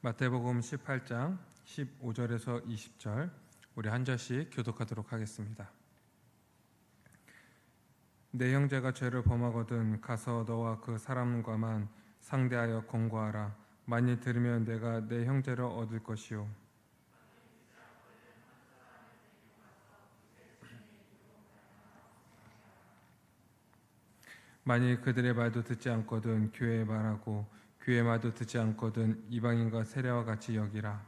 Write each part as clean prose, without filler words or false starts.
마태복음 18장 15절에서 20절 우리 한 절씩 교독하도록 하겠습니다. 내 형제가 죄를 범하거든 가서 너와 그 사람과만 상대하여 권고하라. 만일 들으면 내가 내 형제를 얻을 것이요 만일 그들의 말도 듣지 않거든 교회의 말하고 교회의 말도 듣지 않거든 이방인과 세례와 같이 여기라.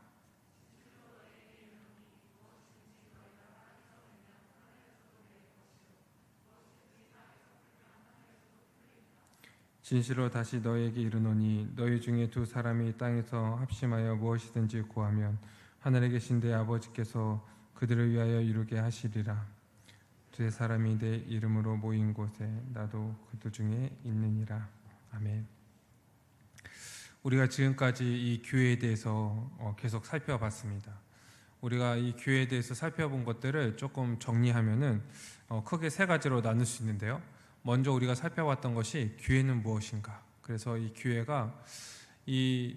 진실로 다시 너희에게 이르노니 너희 중에 두 사람이 땅에서 합심하여 무엇이든지 구하면 하늘에 계신 내 아버지께서 그들을 위하여 이루게 하시리라. 두 사람이 내 이름으로 모인 곳에 나도 그들 중에 있느니라. 아멘. 우리가 지금까지 이 교회에 대해서 계속 살펴봤습니다. 우리가 이 교회에 대해서 살펴본 것들을 조금 정리하면은 크게 세 가지로 나눌 수 있는데요. 먼저 우리가 살펴봤던 것이 교회는 무엇인가. 그래서 이 교회가 이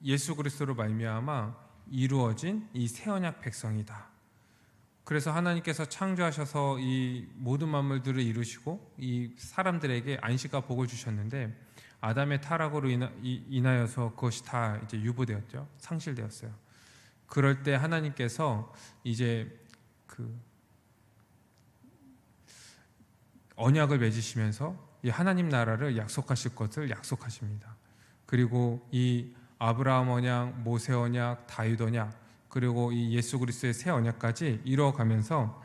예수 그리스도로 말미암아 이루어진 이 새 언약 백성이다. 그래서 하나님께서 창조하셔서 이 모든 만물들을 이루시고 이 사람들에게 안식과 복을 주셨는데 아담의 타락으로 인하여서 그것이 다 이제 유보되었죠. 상실되었어요. 그럴 때 하나님께서 이제 그 언약을 맺으시면서 이 하나님 나라를 약속하실 것을 약속하십니다. 그리고 이 아브라함 언약, 모세 언약, 다윗 언약, 그리고 이 예수 그리스도의 새 언약까지 이루어가면서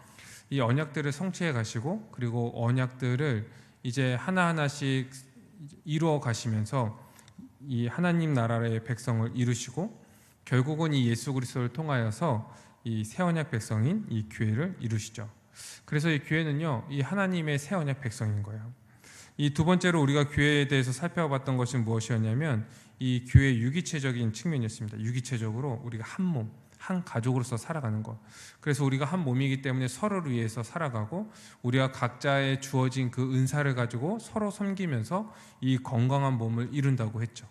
이 언약들을 성취해 가시고 그리고 언약들을 이제 하나하나씩 이루어 가시면서 이 하나님 나라의 백성을 이루시고 결국은 이 예수 그리스도를 통하여서 이 새 언약 백성인 이 교회를 이루시죠. 그래서 이 교회는요, 이 하나님의 새 언약 백성인 거예요. 이 두 번째로 우리가 교회에 대해서 살펴봤던 것은 무엇이었냐면 이 교회의 유기체적인 측면이었습니다. 유기체적으로 우리가 한 몸, 한 가족으로서 살아가는 것. 그래서 우리가 한 몸이기 때문에 서로를 위해서 살아가고 우리가 각자의 주어진 그 은사를 가지고 서로 섬기면서 이 건강한 몸을 이룬다고 했죠.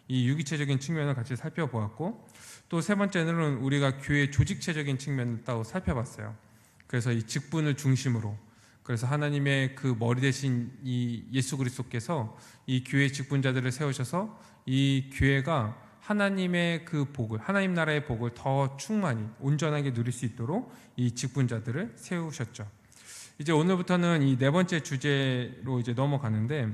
이 유기체적인 측면을 같이 살펴보았고 또 세 번째는 우리가 교회의 조직체적인 측면을 따로 살펴봤어요. 그래서 이 직분을 중심으로 그래서 하나님의 그 머리 대신 이 예수 그리스도께서 이 교회 직분자들을 세우셔서 이 교회가 하나님의 그 복을 하나님 나라의 복을 더 충만히 온전하게 누릴 수 있도록 이 직분자들을 세우셨죠. 이제 오늘부터는 이 네 번째 주제로 이제 넘어가는데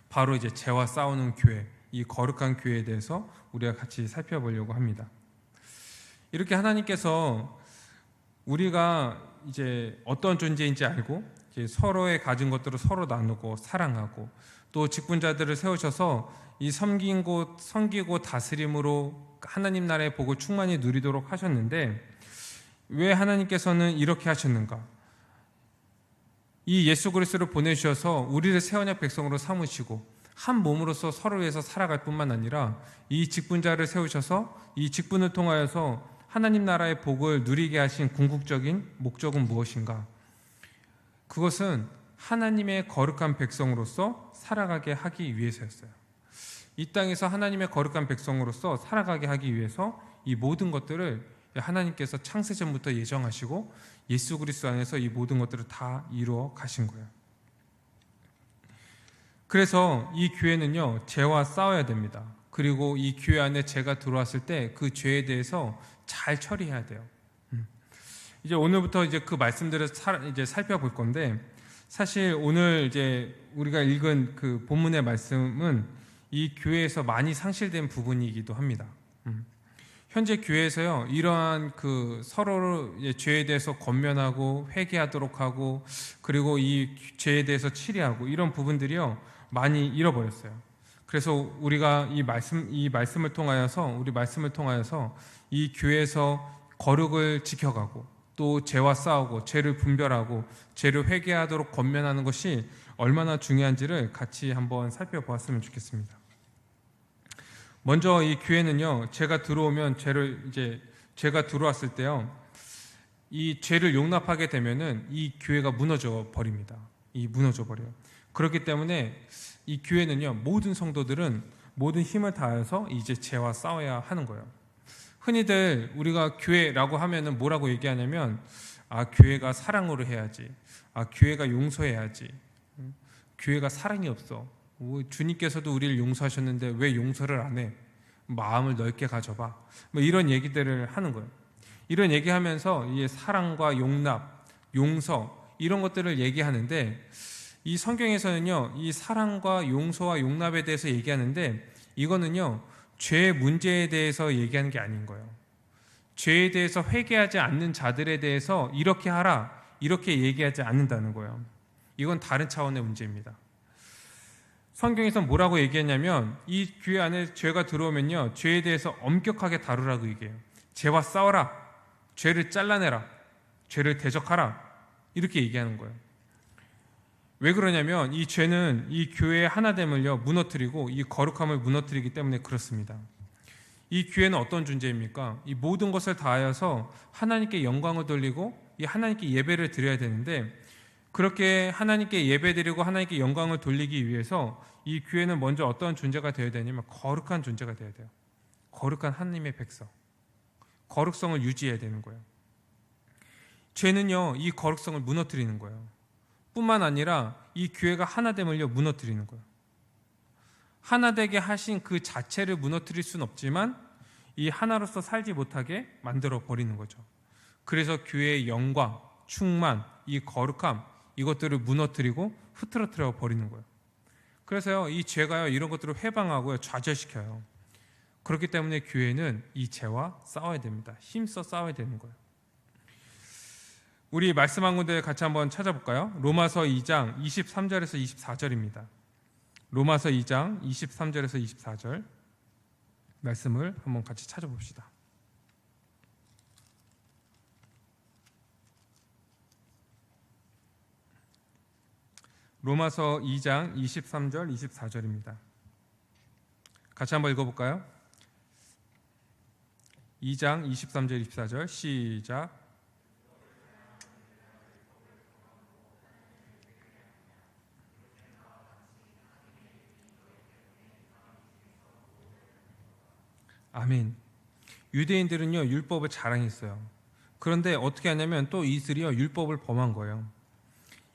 바로 이제 죄와 싸우는 교회, 이 거룩한 교회에 대해서 우리가 같이 살펴보려고 합니다. 이렇게 하나님께서 우리가 이제 어떤 존재인지 알고 이제 서로의 가진 것들을 서로 나누고 사랑하고 또 직분자들을 세우셔서 이 섬기고 다스림으로 하나님 나라의 복을 충만히 누리도록 하셨는데 왜 하나님께서는 이렇게 하셨는가? 이 예수 그리스도를 보내주셔서 우리를 새 언약 백성으로 삼으시고 한 몸으로서 서로 위해서 살아갈 뿐만 아니라 이 직분자를 세우셔서 이 직분을 통하여서 하나님 나라의 복을 누리게 하신 궁극적인 목적은 무엇인가? 그것은 하나님의 거룩한 백성으로서 살아가게 하기 위해서였어요. 이 땅에서 하나님의 거룩한 백성으로서 살아가게 하기 위해서 이 모든 것들을 하나님께서 창세전부터 예정하시고 예수 그리스도 안에서 이 모든 것들을 다 이루어 가신 거예요. 그래서 이 교회는요, 죄와 싸워야 됩니다. 그리고 이 교회 안에 죄가 들어왔을 때 그 죄에 대해서 잘 처리해야 돼요. 이제 오늘부터 이제 그 말씀들을 이제 살펴볼 건데 사실 오늘 이제 우리가 읽은 그 본문의 말씀은 이 교회에서 많이 상실된 부분이기도 합니다. 현재 교회에서요 이러한 그 서로 죄에 대해서 권면하고 회개하도록 하고 그리고 이 죄에 대해서 치리하고 이런 부분들이요 많이 잃어버렸어요. 그래서 우리가 이 말씀을 통하여서 이 교회에서 거룩을 지켜가고 또 죄와 싸우고 죄를 분별하고 죄를 회개하도록 권면하는 것이 얼마나 중요한지를 같이 한번 살펴보았으면 좋겠습니다. 먼저 이 교회는요, 죄가 들어왔을 때요, 이 죄를 용납하게 되면은 이 교회가 무너져 버립니다. 무너져 버려요. 그렇기 때문에 이 교회는요, 모든 성도들은 모든 힘을 다해서 이제 죄와 싸워야 하는 거예요. 흔히들 우리가 교회라고 하면은 뭐라고 얘기하냐면, 교회가 사랑으로 해야지, 교회가 용서해야지, 교회가 사랑이 없어, 주님께서도 우리를 용서하셨는데 왜 용서를 안 해? 마음을 넓게 가져봐. 뭐 이런 얘기들을 하는 거예요. 이런 얘기하면서 이 사랑과 용납, 용서 이런 것들을 얘기하는데, 이 성경에서는요, 이 사랑과 용서와 용납에 대해서 얘기하는데, 이거는요, 죄의 문제에 대해서 얘기하는 게 아닌 거예요. 죄에 대해서 회개하지 않는 자들에 대해서 이렇게 하라, 이렇게 얘기하지 않는다는 거예요. 이건 다른 차원의 문제입니다. 성경에서 뭐라고 얘기했냐면, 이 교회 안에 죄가 들어오면요, 죄에 대해서 엄격하게 다루라고 얘기해요. 죄와 싸워라, 죄를 잘라내라, 죄를 대적하라, 이렇게 얘기하는 거예요. 왜 그러냐면 이 죄는 이 교회의 하나됨을요 무너뜨리고 이 거룩함을 무너뜨리기 때문에 그렇습니다. 이 교회는 어떤 존재입니까? 이 모든 것을 다하여서 하나님께 영광을 돌리고 이 하나님께 예배를 드려야 되는데, 그렇게 하나님께 예배드리고 하나님께 영광을 돌리기 위해서 이 교회는 먼저 어떤 존재가 되어야 되냐면 거룩한 존재가 되어야 돼요. 거룩한 하나님의 백성, 거룩성을 유지해야 되는 거예요. 죄는요 이 거룩성을 무너뜨리는 거예요. 뿐만 아니라 이 교회가 하나됨을요 무너뜨리는 거예요. 하나되게 하신 그 자체를 무너뜨릴 수는 없지만 이 하나로서 살지 못하게 만들어 버리는 거죠. 그래서 교회의 영광, 충만, 이 거룩함, 이것들을 무너뜨리고 흐트러뜨려 버리는 거예요. 그래서요 이 죄가요 이런 것들을 회방하고요 좌절시켜요. 그렇기 때문에 교회는 이 죄와 싸워야 됩니다. 힘써 싸워야 되는 거예요. 우리 말씀 한 군데 같이 한번 찾아볼까요? 로마서 2장 23절에서 24절입니다. 로마서 2장 23절에서 24절 말씀을 한번 같이 찾아봅시다. 로마서 2장 23절 24절입니다. 같이 한번 읽어볼까요? 2장 23절 24절 시작. 아멘. 유대인들은요 율법을 자랑했어요. 그런데 어떻게 하냐면 또 이슬이요 율법을 범한 거예요.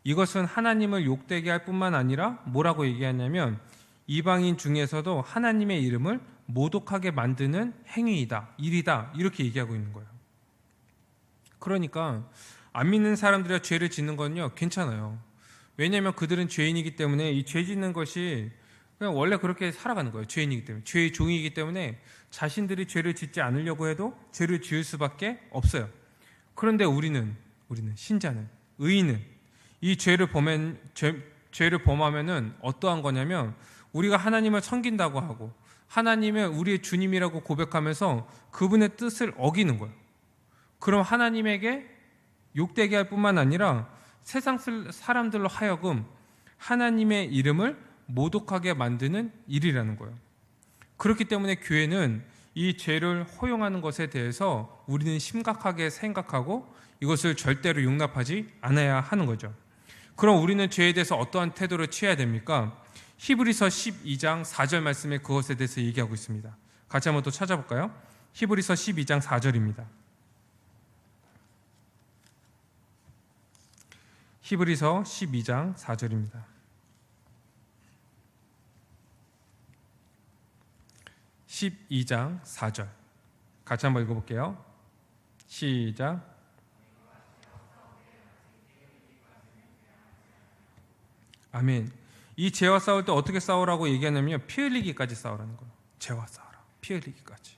이것은 하나님을 욕되게 할 뿐만 아니라 뭐라고 얘기하냐면 이방인 중에서도 하나님의 이름을 모독하게 만드는 행위이다, 일이다, 이렇게 얘기하고 있는 거예요. 그러니까 안 믿는 사람들이 죄를 짓는 건요 괜찮아요. 왜냐하면 그들은 죄인이기 때문에 이 죄 짓는 것이 그냥 원래 그렇게 살아가는 거예요. 죄인이기 때문에, 죄의 종이기 때문에 자신들이 죄를 짓지 않으려고 해도 죄를 지을 수밖에 없어요. 그런데 우리는 신자는, 의인은 이 죄를 범하면은 어떠한 거냐면 우리가 하나님을 섬긴다고 하고 하나님을 우리의 주님이라고 고백하면서 그분의 뜻을 어기는 거예요. 그럼 하나님에게 욕되게 할 뿐만 아니라 세상 사람들로 하여금 하나님의 이름을 모독하게 만드는 일이라는 거예요. 그렇기 때문에 교회는 이 죄를 허용하는 것에 대해서 우리는 심각하게 생각하고 이것을 절대로 용납하지 않아야 하는 거죠. 그럼 우리는 죄에 대해서 어떠한 태도를 취해야 됩니까? 히브리서 12장 4절 말씀에 그것에 대해서 얘기하고 있습니다. 같이 한번 또 찾아볼까요? 히브리서 12장 4절입니다. 히브리서 12장 4절입니다. 12장 4절 같이 한번 읽어볼게요. 시작. 아멘. 이 죄와 싸울 때 어떻게 싸우라고 얘기하냐면 피 흘리기까지 싸우라는 거예요. 죄와 싸우라, 피 흘리기까지.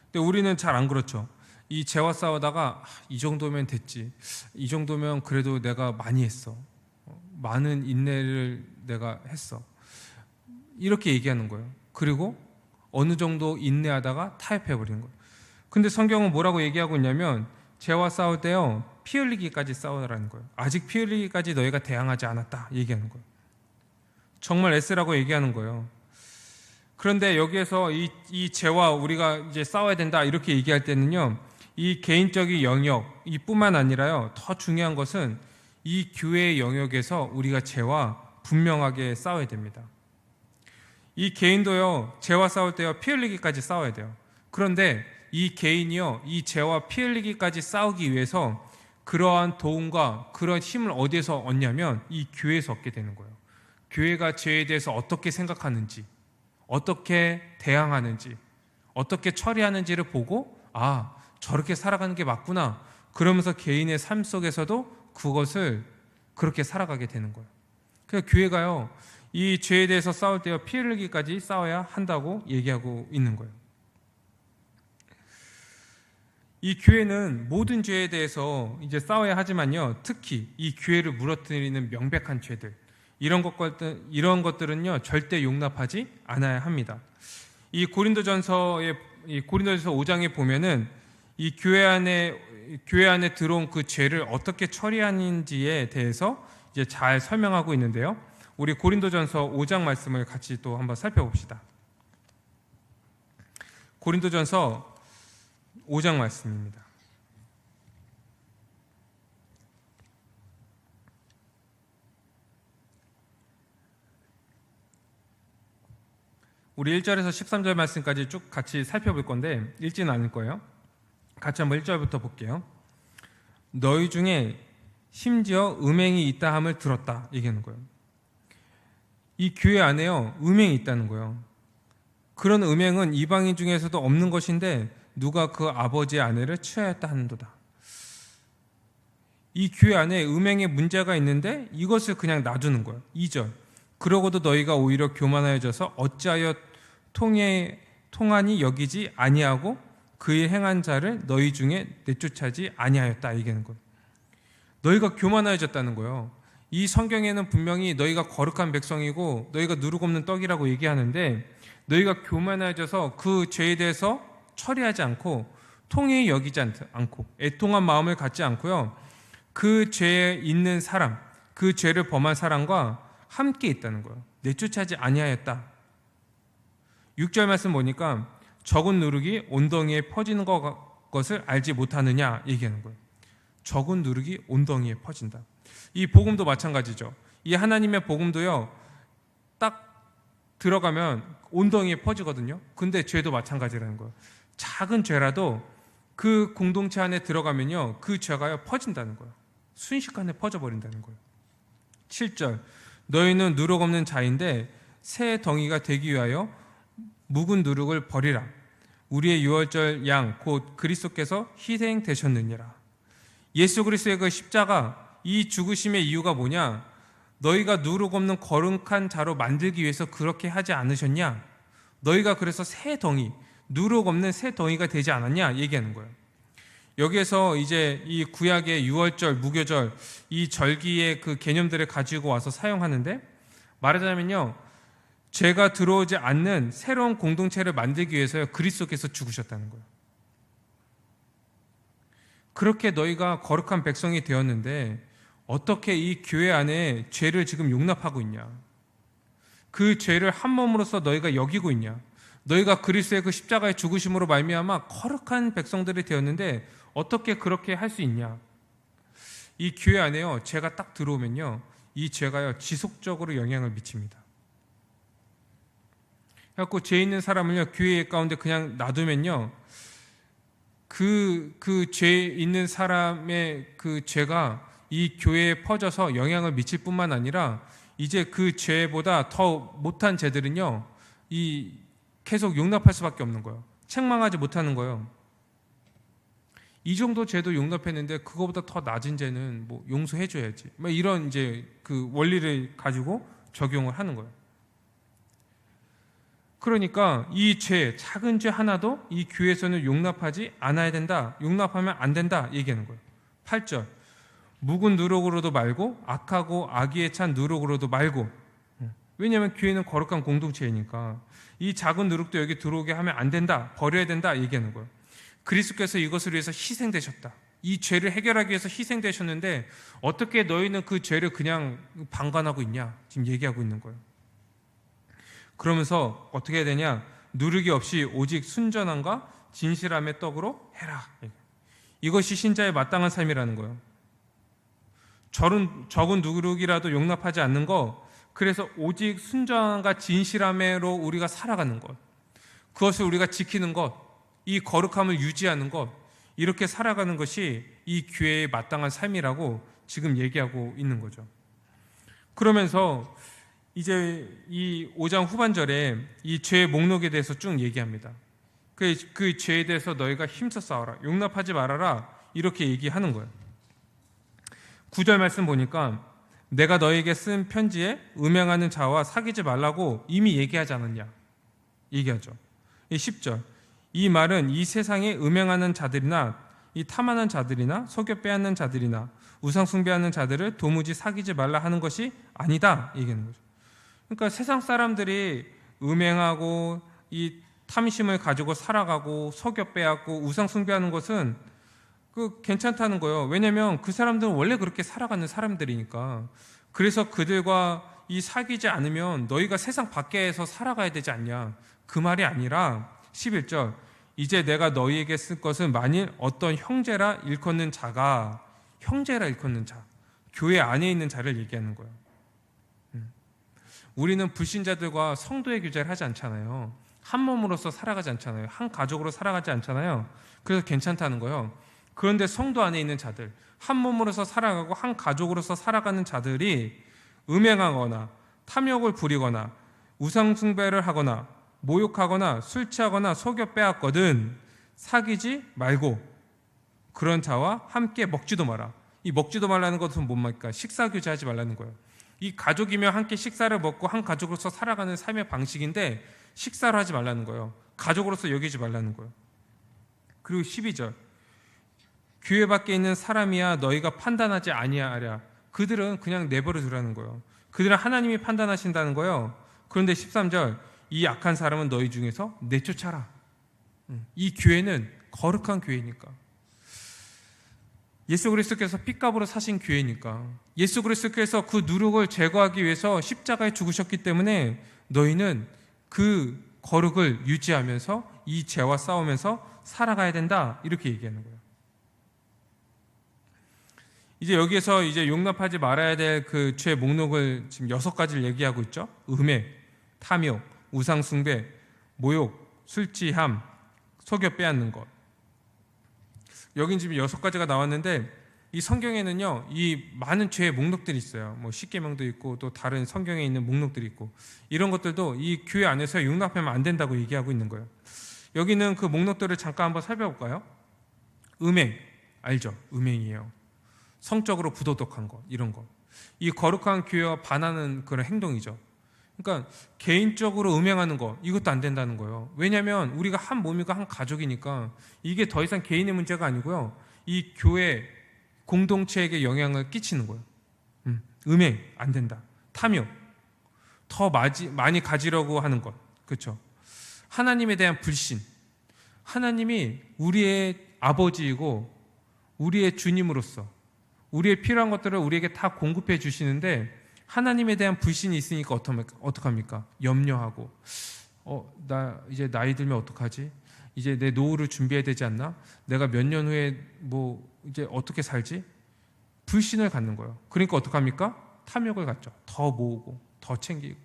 근데 우리는 잘 안 그렇죠. 이 죄와 싸우다가 이 정도면 됐지, 이 정도면 그래도 내가 많이 했어, 많은 인내를 내가 했어, 이렇게 얘기하는 거예요. 그리고 어느 정도 인내하다가 타협해버리는 거예요. 근데 성경은 뭐라고 얘기하고 있냐면 죄와 싸울 때요 피 흘리기까지 싸우라는 거예요. 아직 피 흘리기까지 너희가 대항하지 않았다 얘기하는 거예요. 정말 애쓰라고 얘기하는 거예요. 그런데 여기에서 이 죄와 우리가 이제 싸워야 된다 이렇게 얘기할 때는요 이 개인적인 영역 이뿐만 아니라요 더 중요한 것은 이 교회의 영역에서 우리가 죄와 분명하게 싸워야 됩니다. 이 개인도요, 죄와 싸울 때요, 피 흘리기까지 싸워야 돼요. 그런데 이 개인이요, 이 죄와 피 흘리기까지 싸우기 위해서 그러한 도움과 그런 힘을 어디에서 얻냐면 이 교회에서 얻게 되는 거예요. 교회가 죄에 대해서 어떻게 생각하는지, 어떻게 대항하는지, 어떻게 처리하는지를 보고 아, 저렇게 살아가는 게 맞구나. 그러면서 개인의 삶 속에서도 그것을 그렇게 살아가게 되는 거예요. 그래서 교회가요, 이 죄에 대해서 싸울 때요, 피 흘리기까지 싸워야 한다고 얘기하고 있는 거예요. 이 교회는 모든 죄에 대해서 이제 싸워야 하지만요, 특히 이 교회를 무너뜨리는 명백한 죄들, 이런 것들은요, 절대 용납하지 않아야 합니다. 이 고린도전서 5장에 보면은 이 교회 안에 들어온 그 죄를 어떻게 처리하는지에 대해서 이제 잘 설명하고 있는데요. 우리 고린도전서 5장 말씀을 같이 또 한번 살펴봅시다. 고린도전서 5장 말씀입니다. 우리 1절에서 13절 말씀까지 쭉 같이 살펴볼 건데 읽지는 않을 거예요. 같이 한번 1절부터 볼게요. 너희 중에 심지어 음행이 있다 함을 들었다 얘기하는 거예요. 이 교회 안에요, 음행이 있다는 거예요. 그런 음행은 이방인 중에서도 없는 것인데 누가 그 아버지의 아내를 취하였다 하는도다. 이 교회 안에 음행의 문제가 있는데 이것을 그냥 놔두는 거예요. 2절. 그러고도 너희가 오히려 교만하여져서 어찌하여 통하니 여기지 아니하고 그의 행한 자를 너희 중에 내쫓지 아니하였다 얘기하는 거예요. 너희가 교만하여졌다는 거예요. 이 성경에는 분명히 너희가 거룩한 백성이고 너희가 누룩 없는 떡이라고 얘기하는데 너희가 교만해져서 그 죄에 대해서 처리하지 않고 통회히 여기지 않고 애통한 마음을 갖지 않고요, 그 죄에 있는 사람, 그 죄를 범한 사람과 함께 있다는 거예요. 내쫓지 아니하였다. 6절 말씀 보니까 적은 누룩이 온덩이에 퍼지는 것을 알지 못하느냐 얘기하는 거예요. 적은 누룩이 온덩이에 퍼진다. 이 복음도 마찬가지죠. 이 하나님의 복음도요, 딱 들어가면 온덩이에 퍼지거든요. 근데 죄도 마찬가지라는 거예요. 작은 죄라도 그 공동체 안에 들어가면요, 그 죄가요 퍼진다는 거예요. 순식간에 퍼져버린다는 거예요. 7절. 너희는 누룩 없는 자인데 새 덩이가 되기 위하여 묵은 누룩을 버리라. 우리의 유월절 양 곧 그리스도께서 희생되셨느니라. 예수 그리스도의 그 십자가, 이 죽으심의 이유가 뭐냐? 너희가 누룩 없는 거룩한 자로 만들기 위해서 그렇게 하지 않으셨냐? 너희가 그래서 새 덩이, 누룩 없는 새 덩이가 되지 않았냐? 얘기하는 거예요. 여기에서 이제 이 구약의 유월절, 무교절, 이 절기의 그 개념들을 가지고 와서 사용하는데, 말하자면요, 죄가 들어오지 않는 새로운 공동체를 만들기 위해서 그리스도께서 죽으셨다는 거예요. 그렇게 너희가 거룩한 백성이 되었는데 어떻게 이 교회 안에 죄를 지금 용납하고 있냐? 그 죄를 한 몸으로서 너희가 여기고 있냐? 너희가 그리스도의 그 십자가의 죽으심으로 말미암아 거룩한 백성들이 되었는데 어떻게 그렇게 할 수 있냐? 이 교회 안에요, 죄가 딱 들어오면요, 이 죄가요 지속적으로 영향을 미칩니다. 그래갖고 죄 있는 사람을요 교회 가운데 그냥 놔두면요, 그 죄 있는 사람의 그 죄가 이 교회에 퍼져서 영향을 미칠 뿐만 아니라 이제 그 죄보다 더 못한 죄들은요, 이 계속 용납할 수밖에 없는 거예요. 책망하지 못하는 거예요. 이 정도 죄도 용납했는데 그거보다 더 낮은 죄는 뭐 용서해줘야지. 이런 이제 그 원리를 가지고 적용을 하는 거예요. 그러니까 이 죄, 작은 죄 하나도 이 교회에서는 용납하지 않아야 된다. 용납하면 안 된다 얘기하는 거예요. 8절. 묵은 누룩으로도 말고 악하고 악의에 찬 누룩으로도 말고. 왜냐하면 교회는 거룩한 공동체이니까 이 작은 누룩도 여기 들어오게 하면 안 된다. 버려야 된다 얘기하는 거예요. 그리스도께서 이것을 위해서 희생되셨다. 이 죄를 해결하기 위해서 희생되셨는데 어떻게 너희는 그 죄를 그냥 방관하고 있냐? 지금 얘기하고 있는 거예요. 그러면서 어떻게 해야 되냐? 누룩이 없이 오직 순전함과 진실함의 떡으로 해라. 이것이 신자의 마땅한 삶이라는 거예요. 적은 누룩이라도 용납하지 않는 거, 그래서 오직 순정함과 진실함으로 우리가 살아가는 것, 그것을 우리가 지키는 것, 이 거룩함을 유지하는 것, 이렇게 살아가는 것이 이 교회의 마땅한 삶이라고 지금 얘기하고 있는 거죠. 그러면서 이제 이 5장 후반절에 이 죄의 목록에 대해서 쭉 얘기합니다. 그 죄에 대해서 너희가 힘써 싸워라, 용납하지 말아라, 이렇게 얘기하는 거예요. 9절 말씀 보니까 내가 너에게 쓴 편지에 음행하는 자와 사귀지 말라고 이미 얘기하지 않았냐, 얘기하죠. 10절, 이 말은 이 세상에 음행하는 자들이나 이 탐하는 자들이나 속여 빼앗는 자들이나 우상 숭배하는 자들을 도무지 사귀지 말라 하는 것이 아니다, 얘기하는 거죠. 그러니까 세상 사람들이 음행하고 이 탐심을 가지고 살아가고 속여 빼앗고 우상 숭배하는 것은 괜찮다는 거예요. 왜냐하면 그 사람들은 원래 그렇게 살아가는 사람들이니까. 그래서 그들과 이 사귀지 않으면 너희가 세상 밖에서 살아가야 되지 않냐, 그 말이 아니라 11절, 이제 내가 너희에게 쓸 것은 만일 어떤 형제라 일컫는 자가, 형제라 일컫는 자, 교회 안에 있는 자를 얘기하는 거예요. 우리는 불신자들과 성도의 교제를 하지 않잖아요. 한 몸으로서 살아가지 않잖아요. 한 가족으로 살아가지 않잖아요. 그래서 괜찮다는 거예요. 그런데 성도 안에 있는 자들, 한 몸으로서 살아가고 한 가족으로서 살아가는 자들이 음행하거나 탐욕을 부리거나 우상 숭배를 하거나 모욕하거나 술 취하거나 속여 빼앗거든 사귀지 말고 그런 자와 함께 먹지도 마라. 이 먹지도 말라는 것은 뭡니까? 식사 교제하지 말라는 거예요. 이 가족이며 함께 식사를 먹고 한 가족으로서 살아가는 삶의 방식인데 식사를 하지 말라는 거예요. 가족으로서 여기지 말라는 거예요. 그리고 12절, 교회 밖에 있는 사람이야 너희가 판단하지 아니하랴. 그들은 그냥 내버려 두라는 거예요. 그들은 하나님이 판단하신다는 거예요. 그런데 13절, 이 악한 사람은 너희 중에서 내쫓아라. 이 교회는 거룩한 교회니까, 예수 그리스도께서 핏값으로 사신 교회니까, 예수 그리스도께서 그 누룩을 제거하기 위해서 십자가에 죽으셨기 때문에 너희는 그 거룩을 유지하면서 이 죄와 싸우면서 살아가야 된다, 이렇게 얘기하는 거예요. 이제 여기에서 이제 용납하지 말아야 될 그 죄 목록을 지금 6가지를 얘기하고 있죠. 음행, 탐욕, 우상 숭배, 모욕, 술 취함, 속여 빼앗는 것. 여긴 지금 6가지가 나왔는데 이 성경에는요, 이 많은 죄의 목록들이 있어요. 뭐 십계명도 있고 또 다른 성경에 있는 목록들이 있고, 이런 것들도 이 교회 안에서 용납하면 안 된다고 얘기하고 있는 거예요. 여기는 그 목록들을 잠깐 한번 살펴볼까요? 음행, 알죠? 음행이에요. 성적으로 부도덕한 것, 이런 것. 이 거룩한 교회와 반하는 그런 행동이죠. 그러니까 개인적으로 음행하는 거, 이것도 안 된다는 거예요. 왜냐하면 우리가 한 몸이고 한 가족이니까 이게 더 이상 개인의 문제가 아니고요, 이 교회 공동체에게 영향을 끼치는 거예요. 음행 안 된다. 탐욕, 더 많이 가지려고 하는 것, 그렇죠? 하나님에 대한 불신, 하나님이 우리의 아버지이고 우리의 주님으로서 우리의 필요한 것들을 우리에게 다 공급해 주시는데 하나님에 대한 불신이 있으니까 어떡합니까? 염려하고, 나 이제 나이 들면 어떡하지? 이제 내 노후를 준비해야 되지 않나? 내가 몇 년 후에 뭐 이제 어떻게 살지? 불신을 갖는 거예요. 그러니까 어떡합니까? 탐욕을 갖죠. 더 모으고 더 챙기고,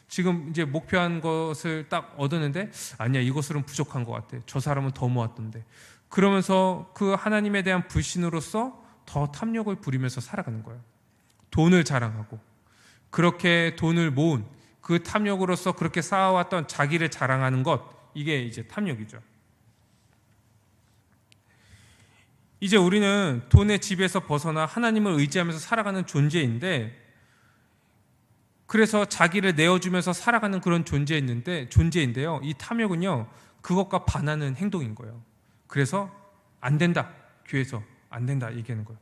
지금 이제 목표한 것을 딱 얻었는데 아니야, 이것으로는 부족한 것 같아. 저 사람은 더 모았던데. 그러면서 그 하나님에 대한 불신으로서 더 탐욕을 부리면서 살아가는 거예요. 돈을 자랑하고, 그렇게 돈을 모은 그 탐욕으로서 그렇게 쌓아왔던 자기를 자랑하는 것, 이게 이제 탐욕이죠. 이제 우리는 돈의 집에서 벗어나 하나님을 의지하면서 살아가는 존재인데, 그래서 자기를 내어주면서 살아가는 그런 존재인데요, 이 탐욕은요 그것과 반하는 행동인 거예요. 그래서 안 된다, 교회에서 안 된다 얘기하는 거예요.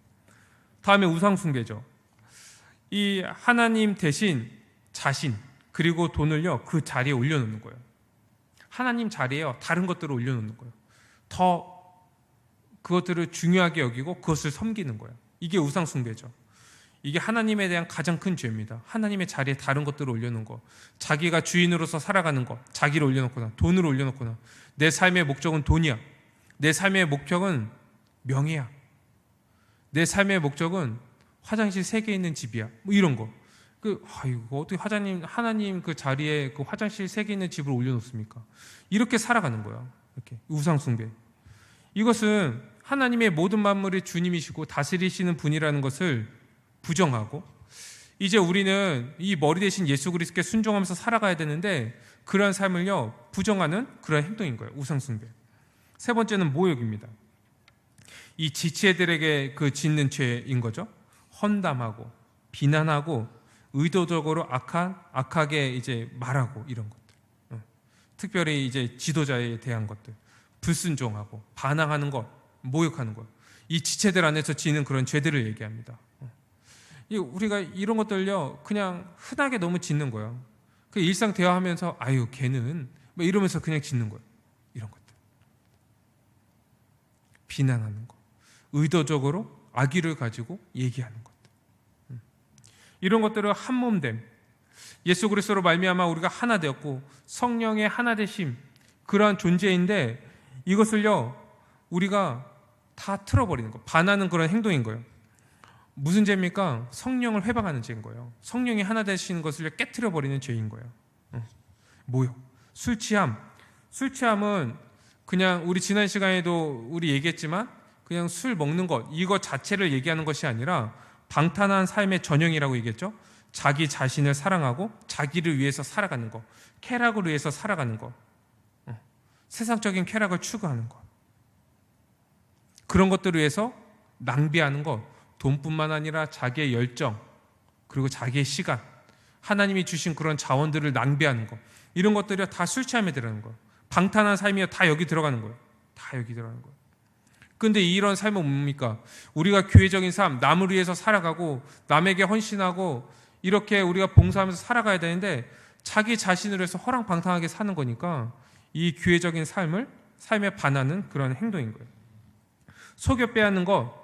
다음에 우상숭배죠. 이 하나님 대신 자신 그리고 돈을요 그 자리에 올려놓는 거예요. 하나님 자리에요 다른 것들을 올려놓는 거예요. 더 그것들을 중요하게 여기고 그것을 섬기는 거예요. 이게 우상숭배죠. 이게 하나님에 대한 가장 큰 죄입니다. 하나님의 자리에 다른 것들을 올려놓은 것, 자기가 주인으로서 살아가는 것, 자기를 올려놓거나 돈을 올려놓거나, 내 삶의 목적은 돈이야, 내 삶의 목적은 명예야, 내 삶의 목적은 화장실 3개 있는 집이야, 뭐 이런 거. 아이고 어떻게 하나님 그 자리에 그 화장실 3개 있는 집을 올려놓습니까? 이렇게 살아가는 거야. 이렇게 우상 숭배. 이것은 하나님의 모든 만물의 주님이시고 다스리시는 분이라는 것을 부정하고, 이제 우리는 이 머리 대신 예수 그리스도께 순종하면서 살아가야 되는데 그러한 삶을요 부정하는 그런 행동인 거예요. 우상 숭배. 세 번째는 모욕입니다. 이 지체들에게 그 짓는 죄인 거죠. 헌담하고 비난하고 의도적으로 악하게 이제 말하고 이런 것들. 특별히 이제 지도자에 대한 것들, 불순종하고 반항하는 것, 모욕하는 것. 이 지체들 안에서 지는 그런 죄들을 얘기합니다. 우리가 이런 것들요 그냥 흔하게 너무 짓는 거예요. 그 일상 대화하면서 아유 걔는 뭐 이러면서 그냥 짓는 거예요. 이런 것들. 비난하는 것, 의도적으로 악의를 가지고 얘기하는 것들. 이런 것들을 한몸됨, 예수 그리스도로 말미암아 우리가 하나 되었고 성령의 하나 되심, 그러한 존재인데 이것을요 우리가 다 틀어버리는 거, 반하는 그런 행동인 거예요. 무슨 죄입니까? 성령을 회방하는 죄인 거예요. 성령이 하나 되시는 것을 깨트려버리는 죄인 거예요. 모욕, 술 취함은 그냥 우리 지난 시간에도 우리 얘기했지만 그냥 술 먹는 것, 이거 자체를 얘기하는 것이 아니라 방탄한 삶의 전형이라고 얘기했죠. 자기 자신을 사랑하고 자기를 위해서 살아가는 것, 쾌락을 위해서 살아가는 것, 세상적인 쾌락을 추구하는 것, 그런 것들을 위해서 낭비하는 것, 돈뿐만 아니라 자기의 열정, 그리고 자기의 시간, 하나님이 주신 그런 자원들을 낭비하는 것, 이런 것들이 다 술 취함에 들어가는 거예요. 방탄한 삶이 다 여기 들어가는 거예요. 다 여기 들어가는 거예요. 그런데 이런 삶은 뭡니까? 우리가 교회적인 삶, 남을 위해서 살아가고 남에게 헌신하고 이렇게 우리가 봉사하면서 살아가야 되는데 자기 자신을 위해서 허랑방탕하게 사는 거니까 이 교회적인 삶에 반하는 그런 행동인 거예요. 속여 빼앗는 것,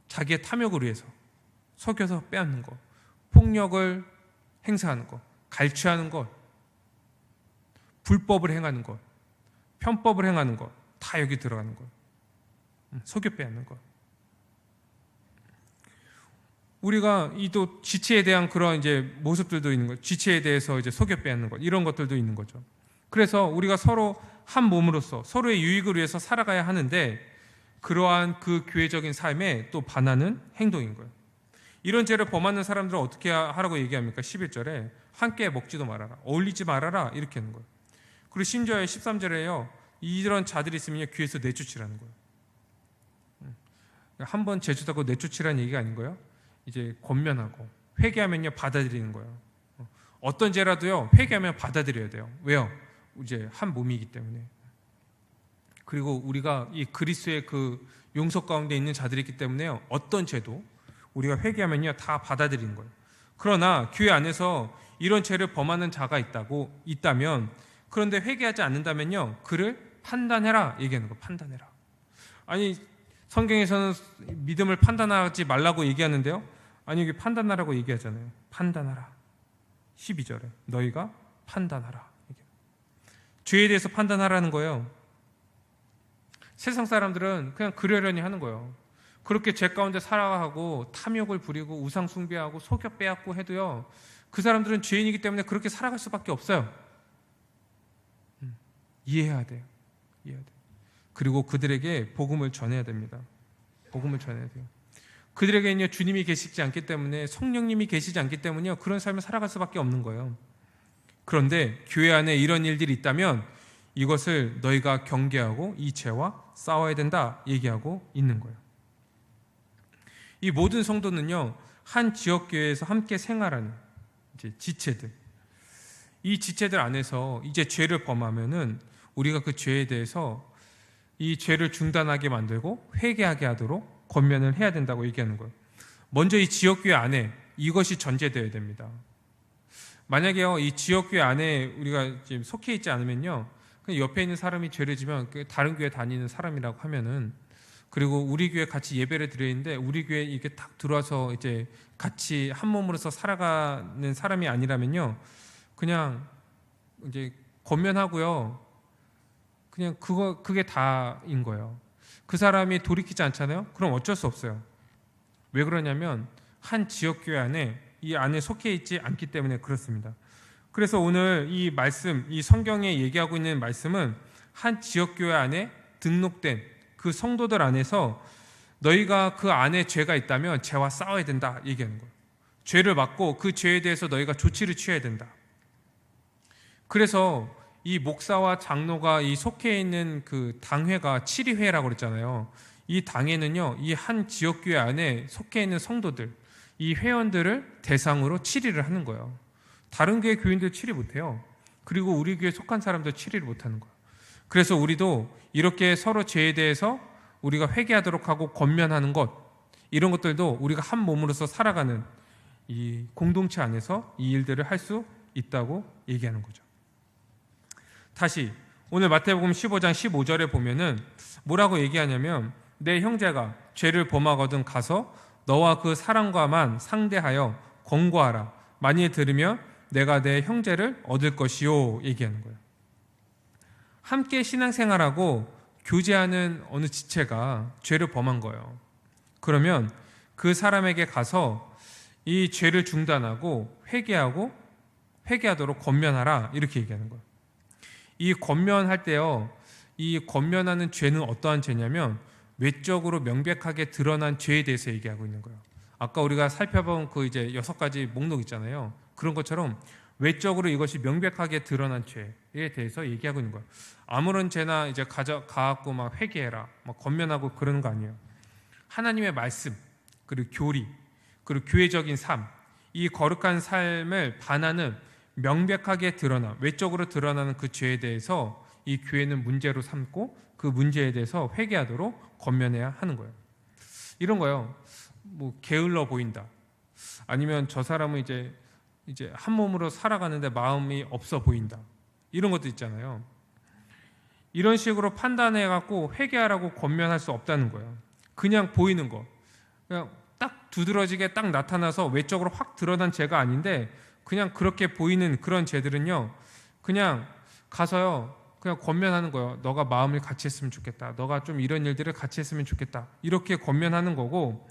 자기의 탐욕을 위해서 속여서 빼앗는 것, 폭력을 행사하는 것, 갈취하는 것, 불법을 행하는 것, 편법을 행하는 것, 다 여기 들어가는 것. 속여 빼앗는 것. 우리가 이 또 지체에 대한 그런 이제 모습들도 있는 것, 지체에 대해서 이제 속여 빼앗는 것, 이런 것들도 있는 거죠. 그래서 우리가 서로 한 몸으로서 서로의 유익을 위해서 살아가야 하는데 그러한 그 교회적인 삶에 또 반하는 행동인 거예요. 이런 죄를 범하는 사람들은 어떻게 하라고 얘기합니까? 11절에 함께 먹지도 말아라, 어울리지 말아라, 이렇게 하는 거예요. 그리고 심지어 13절에요 이런 자들이 있으면 교회에서 내쫓으라는 거예요. 한번 제주다고 내쫓으라는 얘기가 아닌 거예요. 이제 권면하고 회개하면요 받아들이는 거예요. 어떤 죄라도요 회개하면 받아들여야 돼요. 왜요? 이제 한 몸이기 때문에. 그리고 우리가 이 그리스도의 그 용서 가운데 있는 자들이 있기 때문에요 어떤 죄도 우리가 회개하면요 다 받아들이는 거예요. 그러나 교회 안에서 이런 죄를 범하는 자가 있다면 그런데 회개하지 않는다면요 그를 판단해라 얘기하는 거예요. 판단해라. 아니 성경에서는 믿음을 판단하지 말라고 얘기하는데요 아니 이게 판단하라고 얘기하잖아요. 판단하라. 12절에 너희가 판단하라. 죄에 대해서 판단하라는 거예요. 세상 사람들은 그냥 그러려니 하는 거예요. 그렇게 죄 가운데 살아가고 탐욕을 부리고 우상 숭배하고 속여 빼앗고 해도요 그 사람들은 죄인이기 때문에 그렇게 살아갈 수밖에 없어요. 이해해야 돼요. 그리고 그들에게 복음을 전해야 됩니다. 복음을 전해야 돼요. 그들에게는요 주님이 계시지 않기 때문에, 성령님이 계시지 않기 때문에 그런 삶을 살아갈 수밖에 없는 거예요. 그런데 교회 안에 이런 일들이 있다면 이것을 너희가 경계하고 이 죄와 싸워야 된다 얘기하고 있는 거예요. 이 모든 성도는요 한 지역교회에서 함께 생활하는 이제 지체들, 이 지체들 안에서 이제 죄를 범하면은 우리가 그 죄에 대해서 이 죄를 중단하게 만들고 회개하게 하도록 권면을 해야 된다고 얘기하는 거예요. 먼저 이 지역교회 안에 이것이 전제되어야 됩니다. 만약에요 이 지역교회 안에 우리가 지금 속해 있지 않으면요 옆에 있는 사람이 죄를 지면 다른 교회 다니는 사람이라고 하면은, 그리고 우리 교회 같이 예배를 드리는데 우리 교회 이렇게 딱 들어와서 이제 같이 한 몸으로서 살아가는 사람이 아니라면요 그냥 이제 권면하고요 그냥 그게 다인 거예요. 그 사람이 돌이키지 않잖아요. 그럼 어쩔 수 없어요. 왜 그러냐면 한 지역교회 안에 이 안에 속해 있지 않기 때문에 그렇습니다. 그래서 오늘 이 말씀, 이 성경에 얘기하고 있는 말씀은 한 지역교회 안에 등록된 그 성도들 안에서 너희가 그 안에 죄가 있다면 죄와 싸워야 된다 얘기하는 거예요. 죄를 맡고 그 죄에 대해서 너희가 조치를 취해야 된다. 그래서 이 목사와 장로가 이 속해 있는 그 당회가 치리회라고 그랬잖아요. 이 당회는요, 이 한 지역교회 안에 속해 있는 성도들, 이 회원들을 대상으로 치리를 하는 거예요. 다른 교회 교인들 치리 못해요. 그리고 우리 교회 속한 사람도 치리를 못하는 거예요. 그래서 우리도 이렇게 서로 죄에 대해서 우리가 회개하도록 하고 권면하는 것, 이런 것들도 우리가 한 몸으로서 살아가는 이 공동체 안에서 이 일들을 할 수 있다고 얘기하는 거죠. 다시 오늘 마태복음 15장 15절에 보면은 뭐라고 얘기하냐면 내 형제가 죄를 범하거든 가서 너와 그 사람과만 상대하여 권고하라. 만일 들으면 내가 내 형제를 얻을 것이요 얘기하는 거예요. 함께 신앙생활하고 교제하는 어느 지체가 죄를 범한 거예요. 그러면 그 사람에게 가서 이 죄를 중단하고 회개하도록 권면하라 이렇게 얘기하는 거예요. 이 권면할 때요, 이 권면하는 죄는 어떠한 죄냐면 외적으로 명백하게 드러난 죄에 대해서 얘기하고 있는 거예요. 아까 우리가 살펴본 그 이제 6가지 목록 있잖아요. 그런 것처럼 외적으로 이것이 명백하게 드러난 죄에 대해서 얘기하고 있는 거예요. 아무런 죄나 이제 가갖고 막 회개해라, 막 권면하고 그러는 거 아니에요. 하나님의 말씀, 그리고 교리, 그리고 교회적인 삶, 이 거룩한 삶을 반하는 명백하게 드러나 외적으로 드러나는 그 죄에 대해서 이 교회는 문제로 삼고 그 문제에 대해서 회개하도록 권면해야 하는 거예요. 이런 거요. 뭐 게을러 보인다. 아니면 저 사람은 이제 한 몸으로 살아가는데 마음이 없어 보인다. 이런 것도 있잖아요. 이런 식으로 판단해 갖고 회개하라고 권면할 수 없다는 거예요. 그냥 보이는 거. 그냥 딱 두드러지게 딱 나타나서 외적으로 확 드러난 죄가 아닌데 그냥 그렇게 보이는 그런 죄들은요, 그냥 가서요, 그냥 권면하는 거예요. 너가 마음을 같이 했으면 좋겠다. 너가 좀 이런 일들을 같이 했으면 좋겠다. 이렇게 권면하는 거고,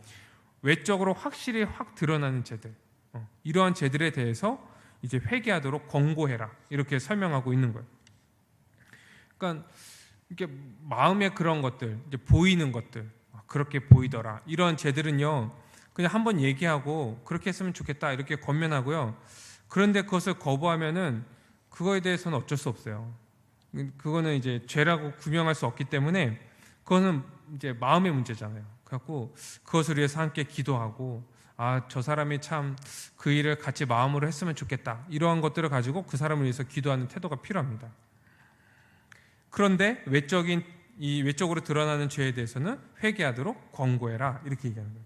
외적으로 확실히 확 드러나는 죄들, 이러한 죄들에 대해서 이제 회개하도록 권고해라. 이렇게 설명하고 있는 거예요. 그러니까 이렇게 마음의 그런 것들, 이제 보이는 것들, 그렇게 보이더라. 이런 죄들은요, 그냥 한번 얘기하고 그렇게 했으면 좋겠다. 이렇게 권면하고요. 그런데 그것을 거부하면은 그거에 대해서는 어쩔 수 없어요. 그거는 이제 죄라고 규명할 수 없기 때문에 그거는 이제 마음의 문제잖아요. 그래갖고 그것을 위해서 함께 기도하고 저 사람이 참 그 일을 같이 마음으로 했으면 좋겠다. 이러한 것들을 가지고 그 사람을 위해서 기도하는 태도가 필요합니다. 그런데 외적으로 드러나는 죄에 대해서는 회개하도록 권고해라. 이렇게 얘기하는 거예요.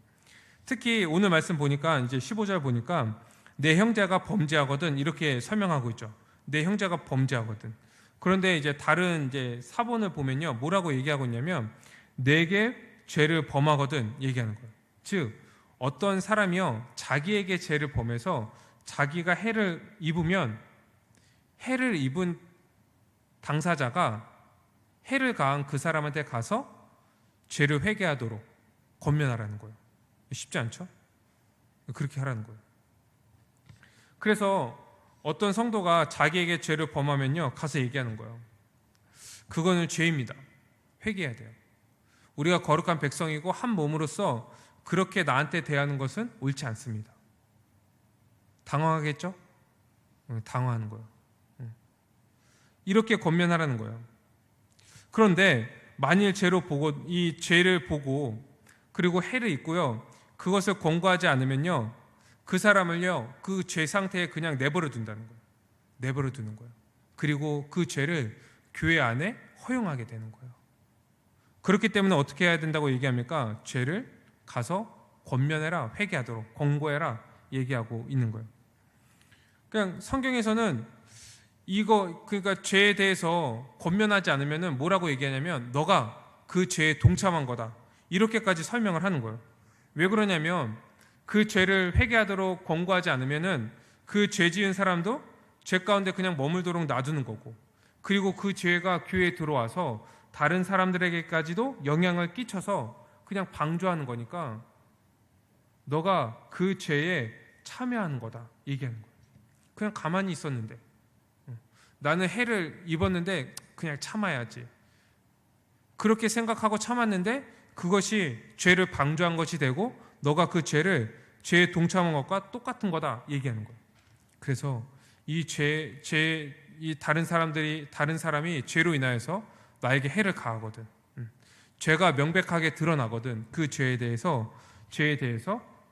특히 오늘 말씀 보니까 이제 15절 보니까 내 형제가 범죄하거든 이렇게 설명하고 있죠. 내 형제가 범죄하거든. 그런데 이제 다른 이제 사본을 보면요, 뭐라고 얘기하고 있냐면 내게 죄를 범하거든 얘기하는 거예요. 즉 어떤 사람이요 자기에게 죄를 범해서 자기가 해를 입으면 해를 입은 당사자가 해를 가한 그 사람한테 가서 죄를 회개하도록 권면하라는 거예요. 쉽지 않죠? 그렇게 하라는 거예요. 그래서 어떤 성도가 자기에게 죄를 범하면요 가서 얘기하는 거예요. 그거는 죄입니다. 회개해야 돼요. 우리가 거룩한 백성이고 한 몸으로서 그렇게 나한테 대하는 것은 옳지 않습니다. 당황하겠죠? 당황하는 거예요. 이렇게 권면하라는 거예요. 그런데 만일 이 죄를 보고 그리고 해를 입고요 그것을 권고하지 않으면요 그 사람을요 그 죄 상태에 그냥 내버려 둔다는 거예요. 내버려 두는 거예요. 그리고 그 죄를 교회 안에 허용하게 되는 거예요. 그렇기 때문에 어떻게 해야 된다고 얘기합니까? 죄를 가서 권면해라, 회개하도록 권고해라 얘기하고 있는 거예요. 그냥 성경에서는 그러니까 죄에 대해서 권면하지 않으면은 뭐라고 얘기하냐면 너가 그 죄에 동참한 거다. 이렇게까지 설명을 하는 거예요. 왜 그러냐면 그 죄를 회개하도록 권고하지 않으면은 그 죄 지은 사람도 죄 가운데 그냥 머물도록 놔두는 거고, 그리고 그 죄가 교회에 들어와서 다른 사람들에게까지도 영향을 끼쳐서 그냥 방조하는 거니까 너가 그 죄에 참여하는 거다 얘기하는 거예요. 그냥 가만히 있었는데, 나는 해를 입었는데 그냥 참아야지, 그렇게 생각하고 참았는데 그것이 죄를 방조한 것이 되고 너가 그 죄에 동참한 것과 똑같은 거다 얘기하는 거예요. 그래서 이 다른 사람이 죄로 인하여서 나에게 해를 가하거든, 죄가 명백하게 드러나거든, 그 죄에 대해서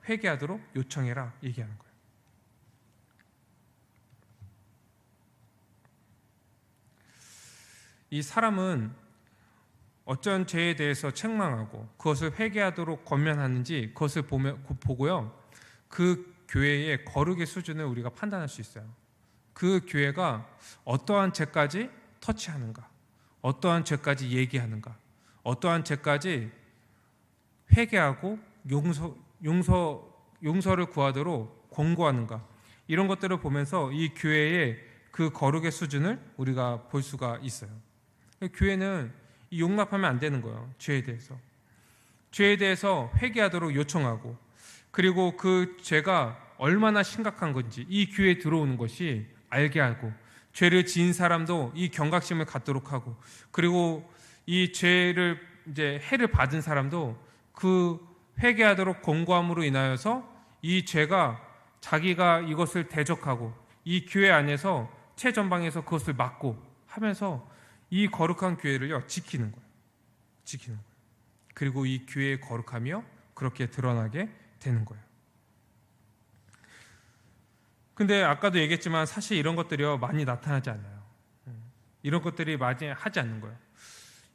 회개하도록 요청해라 얘기하는 거예요. 이 사람은 어떤 죄에 대해서 책망하고 그것을 회개하도록 권면하는지 그것을 보고요, 그 교회의 거룩의 수준을 우리가 판단할 수 있어요. 그 교회가 어떠한 죄까지 터치하는가, 어떠한 죄까지 얘기하는가, 어떠한 죄까지 회개하고 용서를 구하도록 권고하는가, 이런 것들을 보면서 이 교회의 그 거룩의 수준을 우리가 볼 수가 있어요. 교회는 용납하면 안 되는 거예요. 죄에 대해서 회개하도록 요청하고, 그리고 그 죄가 얼마나 심각한 건지 이 교회에 들어오는 것이 알게 하고, 죄를 지은 사람도 이 경각심을 갖도록 하고, 그리고 이 죄를 이제 해를 받은 사람도 그 회개하도록 권고함으로 인하여서 이 죄가 자기가 이것을 대적하고 이 교회 안에서 최전방에서 그것을 막고 하면서 이 거룩한 교회를요 지키는 거예요. 그리고 이 교회의 거룩하며 그렇게 드러나게 되는 거예요. 근데 아까도 얘기했지만 사실 이런 것들이요 많이 나타나지 않아요. 이런 것들이 많이 하지 않는 거예요.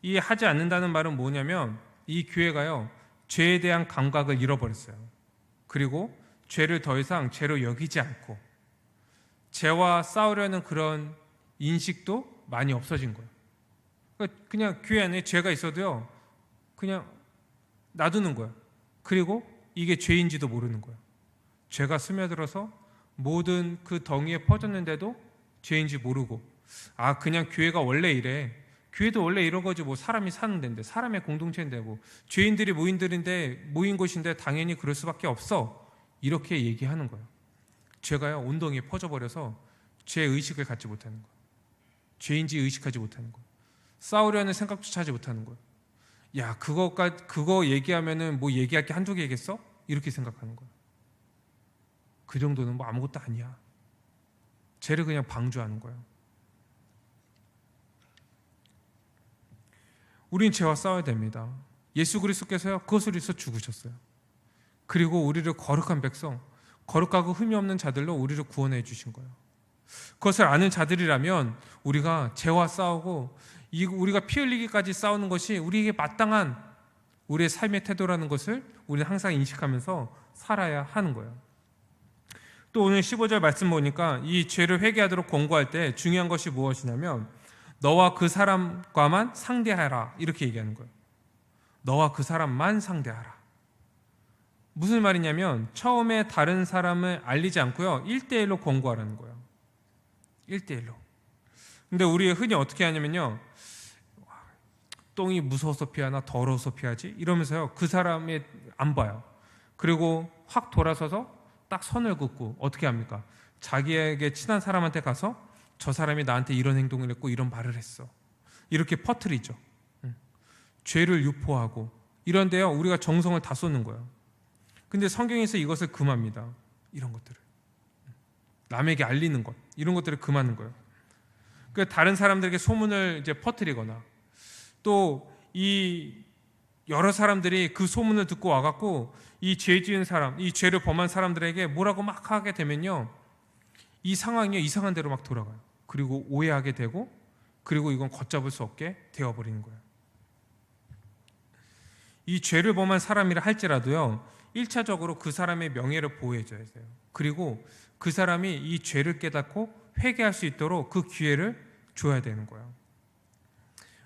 이 하지 않는다는 말은 뭐냐면 이 교회가요 죄에 대한 감각을 잃어버렸어요. 그리고 죄를 더 이상 죄로 여기지 않고 죄와 싸우려는 그런 인식도 많이 없어진 거예요. 그냥 교회 안에 죄가 있어도요 그냥 놔두는 거예요. 그리고 이게 죄인지도 모르는 거예요. 죄가 스며들어서 모든 그 덩이에 퍼졌는데도 죄인지 모르고, 아 그냥 교회가 원래 이래, 교회도 원래 이런 거지, 뭐 사람이 사는 데인데, 사람의 공동체인데, 뭐 죄인들이 모인 곳인데 당연히 그럴 수밖에 없어, 이렇게 얘기하는 거예요. 죄가요 온덩이에 퍼져버려서 죄 의식을 갖지 못하는 거예요. 죄인지 의식하지 못하는 거예요. 싸우려는 생각조차 하지 못하는 거예요. 야 그거 얘기하면은 뭐 얘기할 게 한두 개겠어? 이렇게 생각하는 거예요. 그 정도는 뭐 아무것도 아니야. 죄를 그냥 방조하는 거예요. 우린 죄와 싸워야 됩니다. 예수 그리스도께서요 그것을 위해서 죽으셨어요. 그리고 우리를 거룩한 백성, 거룩하고 흠이 없는 자들로 우리를 구원해 주신 거예요. 그것을 아는 자들이라면 우리가 죄와 싸우고 우리가 피 흘리기까지 싸우는 것이 우리에게 마땅한 우리의 삶의 태도라는 것을 우리는 항상 인식하면서 살아야 하는 거예요. 또 오늘 15절 말씀 보니까 이 죄를 회개하도록 권고할 때 중요한 것이 무엇이냐면 너와 그 사람과만 상대하라 이렇게 얘기하는 거예요. 너와 그 사람만 상대하라. 무슨 말이냐면 처음에 다른 사람을 알리지 않고요 1대1로 권고하라는 거예요. 1대1로. 근데 우리 흔히 어떻게 하냐면요 똥이 무서워서 피하나 더러워서 피하지 이러면서요 그 사람이 안 봐요. 그리고 확 돌아서서 딱 선을 긋고 어떻게 합니까? 자기에게 친한 사람한테 가서 저 사람이 나한테 이런 행동을 했고 이런 말을 했어, 이렇게 퍼뜨리죠. 죄를 유포하고 이런데요 우리가 정성을 다 쏟는 거예요. 근데 성경에서 이것을 금합니다. 이런 것들을 남에게 알리는 것, 이런 것들을 금하는 거예요. 그러니까 다른 사람들에게 소문을 이제 퍼뜨리거나 또 이 여러 사람들이 그 소문을 듣고 와갖고 이 죄 지은 사람, 이 죄를 범한 사람들에게 뭐라고 막 하게 되면요 이 상황이 이상한 대로 막 돌아가요. 그리고 오해하게 되고, 그리고 이건 걷잡을 수 없게 되어버리는 거예요. 이 죄를 범한 사람이라 할지라도요 1차적으로 그 사람의 명예를 보호해줘야 돼요. 그리고 그 사람이 이 죄를 깨닫고 회개할 수 있도록 그 기회를 줘야 되는 거예요.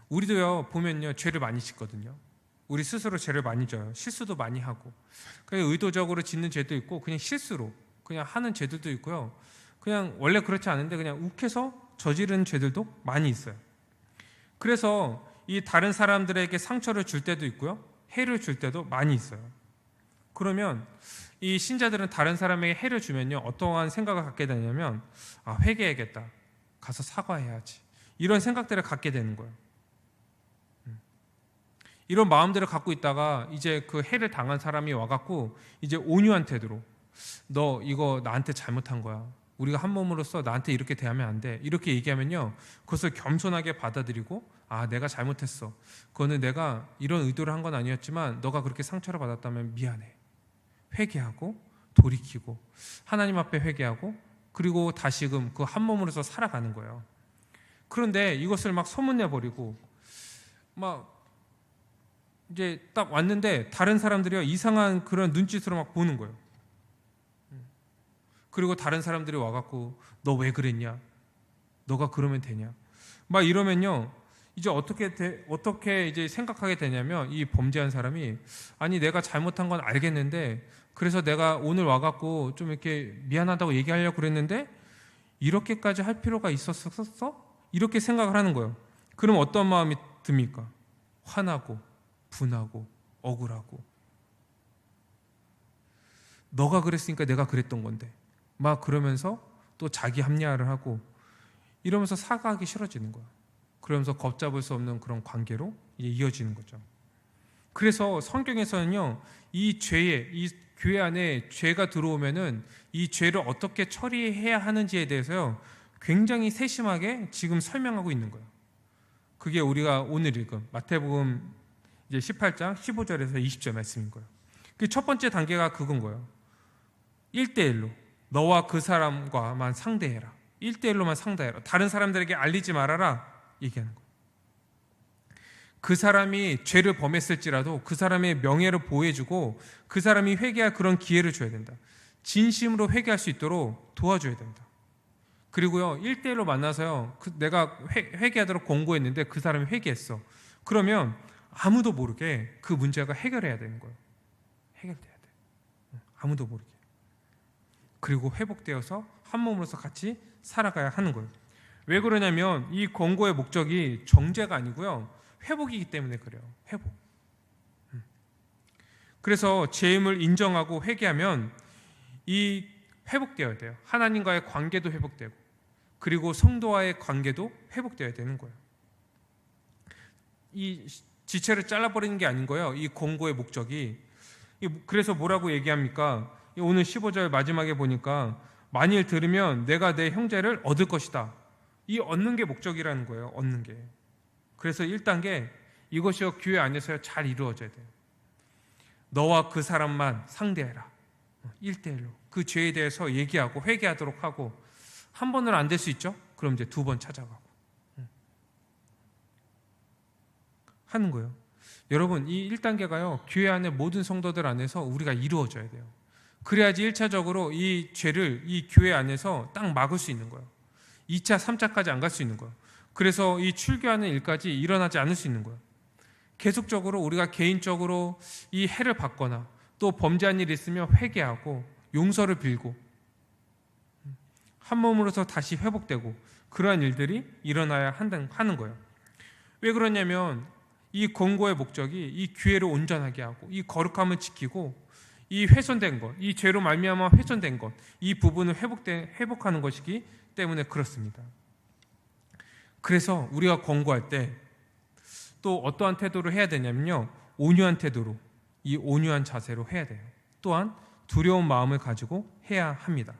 우리도요 보면요 죄를 많이 짓거든요. 우리 스스로 죄를 많이 져요. 실수도 많이 하고, 그냥 의도적으로 짓는 죄도 있고 그냥 실수로 그냥 하는 죄들도 있고요. 그냥 원래 그렇지 않은데 그냥 욱해서 저지른 죄들도 많이 있어요. 그래서 이 다른 사람들에게 상처를 줄 때도 있고요 해를 줄 때도 많이 있어요. 그러면 이 신자들은 다른 사람에게 해를 주면요, 어떠한 생각을 갖게 되냐면, 회개해야겠다, 가서 사과해야지, 이런 생각들을 갖게 되는 거예요. 이런 마음들을 갖고 있다가 이제 그 해를 당한 사람이 와갖고 이제 온유한 태도로, 너 이거 나한테 잘못한 거야, 우리가 한 몸으로서 나한테 이렇게 대하면 안 돼, 이렇게 얘기하면요, 그것을 겸손하게 받아들이고, 내가 잘못했어, 그거는 내가 이런 의도를 한 건 아니었지만 너가 그렇게 상처를 받았다면 미안해, 회개하고 돌이키고 하나님 앞에 회개하고, 그리고 다시금 그 한 몸으로서 살아가는 거예요. 그런데 이것을 막 소문내버리고 막 이제 딱 왔는데 다른 사람들이 이상한 그런 눈짓으로 막 보는 거예요. 그리고 다른 사람들이 와갖고 너 왜 그랬냐, 너가 그러면 되냐, 막 이러면요, 이제 어떻게 이제 생각하게 되냐면, 이 범죄한 사람이, 아니 내가 잘못한 건 알겠는데, 그래서 내가 오늘 와갖고 좀 이렇게 미안하다고 얘기하려고 그랬는데 이렇게까지 할 필요가 있었어? 이렇게 생각을 하는 거예요. 그럼 어떤 마음이 듭니까? 화나고 분하고 억울하고, 너가 그랬으니까 내가 그랬던 건데, 막 그러면서 또 자기 합리화를 하고 이러면서 사과하기 싫어지는 거야. 그러면서 걷잡을 수 없는 그런 관계로 이어지는 거죠. 그래서 성경에서는요, 이 교회 안에 죄가 들어오면은 이 죄를 어떻게 처리해야 하는지에 대해서요, 굉장히 세심하게 지금 설명하고 있는 거예요. 그게 우리가 오늘 읽은 마태복음 이제 18장 15절에서 20절 말씀인 거예요. 그 첫 번째 단계가 그건 거예요. 1대1로 너와 그 사람과만 상대해라. 1대1로만 상대해라. 다른 사람들에게 알리지 말아라, 얘기하는 거예요. 그 사람이 죄를 범했을지라도 그 사람의 명예를 보호해주고 그 사람이 회개할 그런 기회를 줘야 된다. 진심으로 회개할 수 있도록 도와줘야 된다. 그리고요, 1대1로 만나서요, 내가 회개하도록 권고했는데 그 사람이 회개했어. 그러면 아무도 모르게 그 문제가 해결해야 되는 거예요. 해결돼야 돼. 아무도 모르게. 그리고 회복되어서 한 몸으로서 같이 살아가야 하는 거예요. 왜 그러냐면 이 권고의 목적이 정죄가 아니고요, 회복이기 때문에 그래요. 회복. 그래서 죄임을 인정하고 회개하면 이 회복되어야 돼요. 하나님과의 관계도 회복되고, 그리고 성도와의 관계도 회복되어야 되는 거예요. 이 지체를 잘라버리는 게 아닌 거예요, 이 권고의 목적이. 그래서 뭐라고 얘기합니까? 오늘 15절 마지막에 보니까, 만일 들으면 내가 내 형제를 얻을 것이다. 이 얻는 게 목적이라는 거예요. 얻는 게. 그래서 1단계, 이것이요 교회 안에서 잘 이루어져야 돼요. 너와 그 사람만 상대해라. 1대1로 그 죄에 대해서 얘기하고 회개하도록 하고, 한 번은 안 될 수 있죠? 그럼 이제 2번 찾아가고 하는 거예요. 여러분, 이 1단계가요 교회 안에 모든 성도들 안에서 우리가 이루어져야 돼요. 그래야지 1차적으로 이 죄를 이 교회 안에서 딱 막을 수 있는 거예요. 2차, 3차까지 안 갈 수 있는 거예요. 그래서 이 출교하는 일까지 일어나지 않을 수 있는 거예요. 계속적으로 우리가 개인적으로 이 해를 받거나 또 범죄한 일이 있으면 회개하고 용서를 빌고 한 몸으로서 다시 회복되고, 그러한 일들이 일어나야 하는 거예요. 왜 그러냐면 이 권고의 목적이 이 교회를 온전하게 하고 이 거룩함을 지키고 이 훼손된 것, 이 죄로 말미암아 훼손된 것, 이 부분을 회복하는 것이기 때문에 그렇습니다. 그래서 우리가 권고할 때 또 어떠한 태도로 해야 되냐면요, 온유한 태도로, 이 온유한 자세로 해야 돼요. 또한 두려운 마음을 가지고 해야 합니다.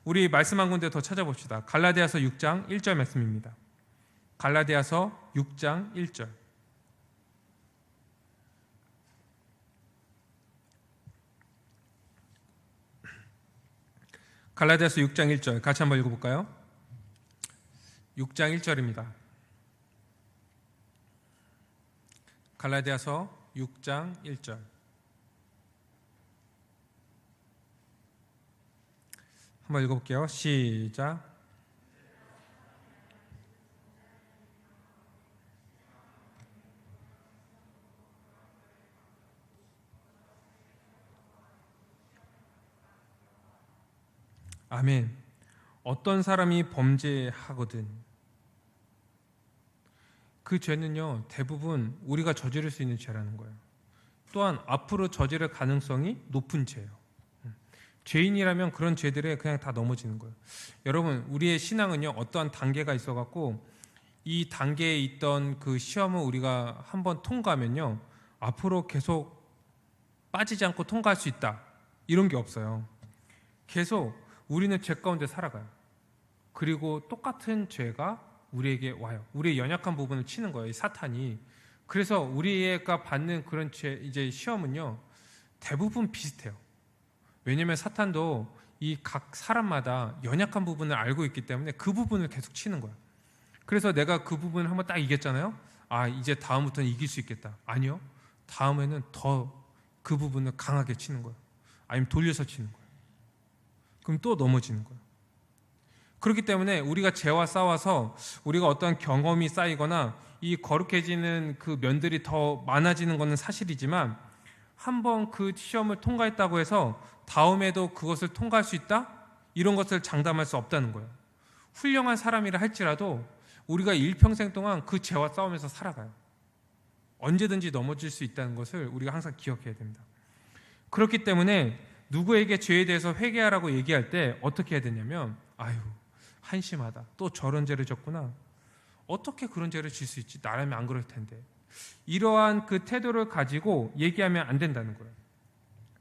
우리 말씀 한 군데 더 찾아봅시다. 갈라디아서 6장 1절 말씀입니다. 갈라디아서 6장 1절. 갈라디아서 6장 1절 같이 한번 읽어볼까요? 6장 1절입니다. 갈라디아서 6장 1절. 한번 읽어볼게요. 시작. 아멘. 어떤 사람이 범죄하거든 그 죄는요 대부분 우리가 저지를 수 있는 죄라는 거예요. 또한 앞으로 저지를 가능성이 높은 죄예요. 죄인이라면 그런 죄들에 그냥 다 넘어지는 거예요. 여러분, 우리의 신앙은요, 어떠한 단계가 있어갖고 이 단계에 있던 그 시험을 우리가 한번 통과하면요, 앞으로 계속 빠지지 않고 통과할 수 있다, 이런 게 없어요. 계속 우리는 죄 가운데 살아가요. 그리고 똑같은 죄가 우리에게 와요. 우리의 연약한 부분을 치는 거예요, 이 사탄이. 그래서 우리가 받는 그런 이제 시험은요, 대부분 비슷해요. 왜냐하면 사탄도 이 각 사람마다 연약한 부분을 알고 있기 때문에 그 부분을 계속 치는 거예요. 그래서 내가 그 부분을 한번 딱 이겼잖아요. 아, 이제 다음부터는 이길 수 있겠다. 아니요, 다음에는 더 그 부분을 강하게 치는 거예요. 아니면 돌려서 치는 거예요. 그럼 또 넘어지는 거예요. 그렇기 때문에 우리가 죄와 싸워서 우리가 어떤 경험이 쌓이거나 이 거룩해지는 그 면들이 더 많아지는 것은 사실이지만, 한번 그 시험을 통과했다고 해서 다음에도 그것을 통과할 수 있다? 이런 것을 장담할 수 없다는 거예요. 훌륭한 사람이라 할지라도 우리가 일평생 동안 그 죄와 싸우면서 살아가요. 언제든지 넘어질 수 있다는 것을 우리가 항상 기억해야 됩니다. 그렇기 때문에 누구에게 죄에 대해서 회개하라고 얘기할 때 어떻게 해야 되냐면, 아유, 한심하다, 또 저런 죄를 졌구나, 어떻게 그런 죄를 질 수 있지, 나라면 안 그럴 텐데, 이러한 그 태도를 가지고 얘기하면 안 된다는 거예요.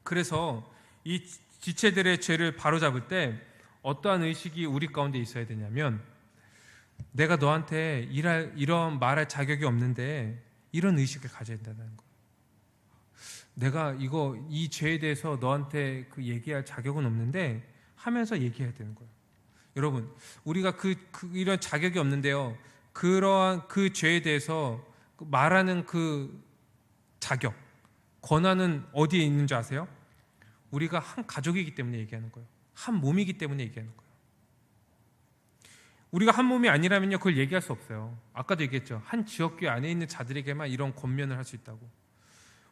그래서 이 지체들의 죄를 바로잡을 때 어떠한 의식이 우리 가운데 있어야 되냐면, 내가 너한테 이런 말할 자격이 없는데 이런 의식을 가져야 된다는 거예요. 내가 이 죄에 대해서 너한테 그 얘기할 자격은 없는데 하면서 얘기해야 되는 거예요. 여러분, 우리가 이런 자격이 없는데요, 그러한 그 죄에 대해서 말하는 그 자격, 권한은 어디에 있는 줄 아세요? 우리가 한 가족이기 때문에 얘기하는 거예요. 한 몸이기 때문에 얘기하는 거예요. 우리가 한 몸이 아니라면요, 그걸 얘기할 수 없어요. 아까도 얘기했죠. 한 지역교회 안에 있는 자들에게만 이런 권면을 할 수 있다고.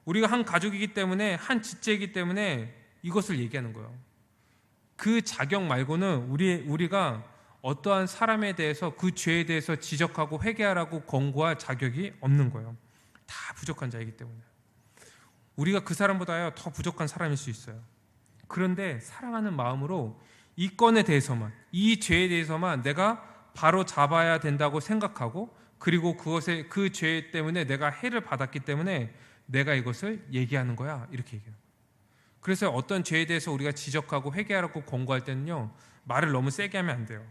우리가 한 가족이기 때문에, 한 지체이기 때문에 이것을 얘기하는 거예요. 그 자격 말고는 우리가 어떠한 사람에 대해서 그 죄에 대해서 지적하고 회개하라고 권고할 자격이 없는 거예요. 다 부족한 자이기 때문에. 우리가 그 사람보다 더 부족한 사람일 수 있어요. 그런데 사랑하는 마음으로 이 건에 대해서만, 이 죄에 대해서만 내가 바로 잡아야 된다고 생각하고, 그리고 그 죄 때문에 내가 해를 받았기 때문에 내가 이것을 얘기하는 거야, 이렇게 얘기해요. 그래서 어떤 죄에 대해서 우리가 지적하고 회개하라고 권고할 때는요, 말을 너무 세게 하면 안 돼요.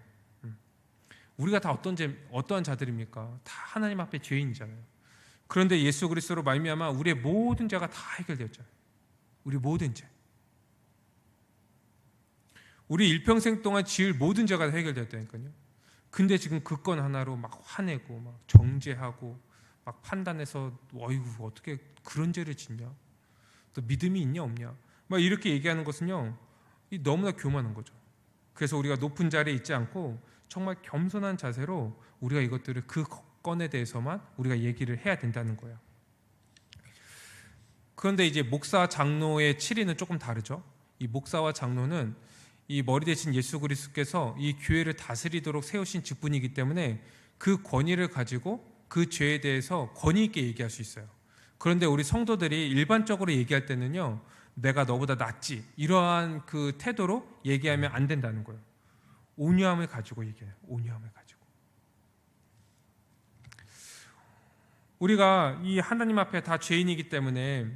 우리가 다 어떤 자들입니까? 다 하나님 앞에 죄인이잖아요. 그런데 예수 그리스도로 말미암아 우리의 모든 죄가 다 해결되었잖아요. 우리 모든 죄, 우리 일평생 동안 지을 모든 죄가 다 해결되었다니까요. 근데 지금 그 건 하나로 막 화내고 막 정죄하고 막 판단해서, 어이구, 어떻게 그런 죄를 짓냐, 또 믿음이 있냐 없냐, 막 이렇게 얘기하는 것은요, 너무나 교만한 거죠. 그래서 우리가 높은 자리에 있지 않고 정말 겸손한 자세로 우리가 이것들을, 그 건에 대해서만 우리가 얘기를 해야 된다는 거예요. 그런데 이제 목사 장로의 치리는 조금 다르죠. 이 목사와 장로는 이 머리 대신 예수 그리스도께서 이 교회를 다스리도록 세우신 직분이기 때문에 그 권위를 가지고 그 죄에 대해서 권위 있게 얘기할 수 있어요. 그런데 우리 성도들이 일반적으로 얘기할 때는요, 내가 너보다 낫지, 이러한 그 태도로 얘기하면 안 된다는 거예요. 온유함을 가지고 얘기해요. 온유함을 가지고. 우리가 이 하나님 앞에 다 죄인이기 때문에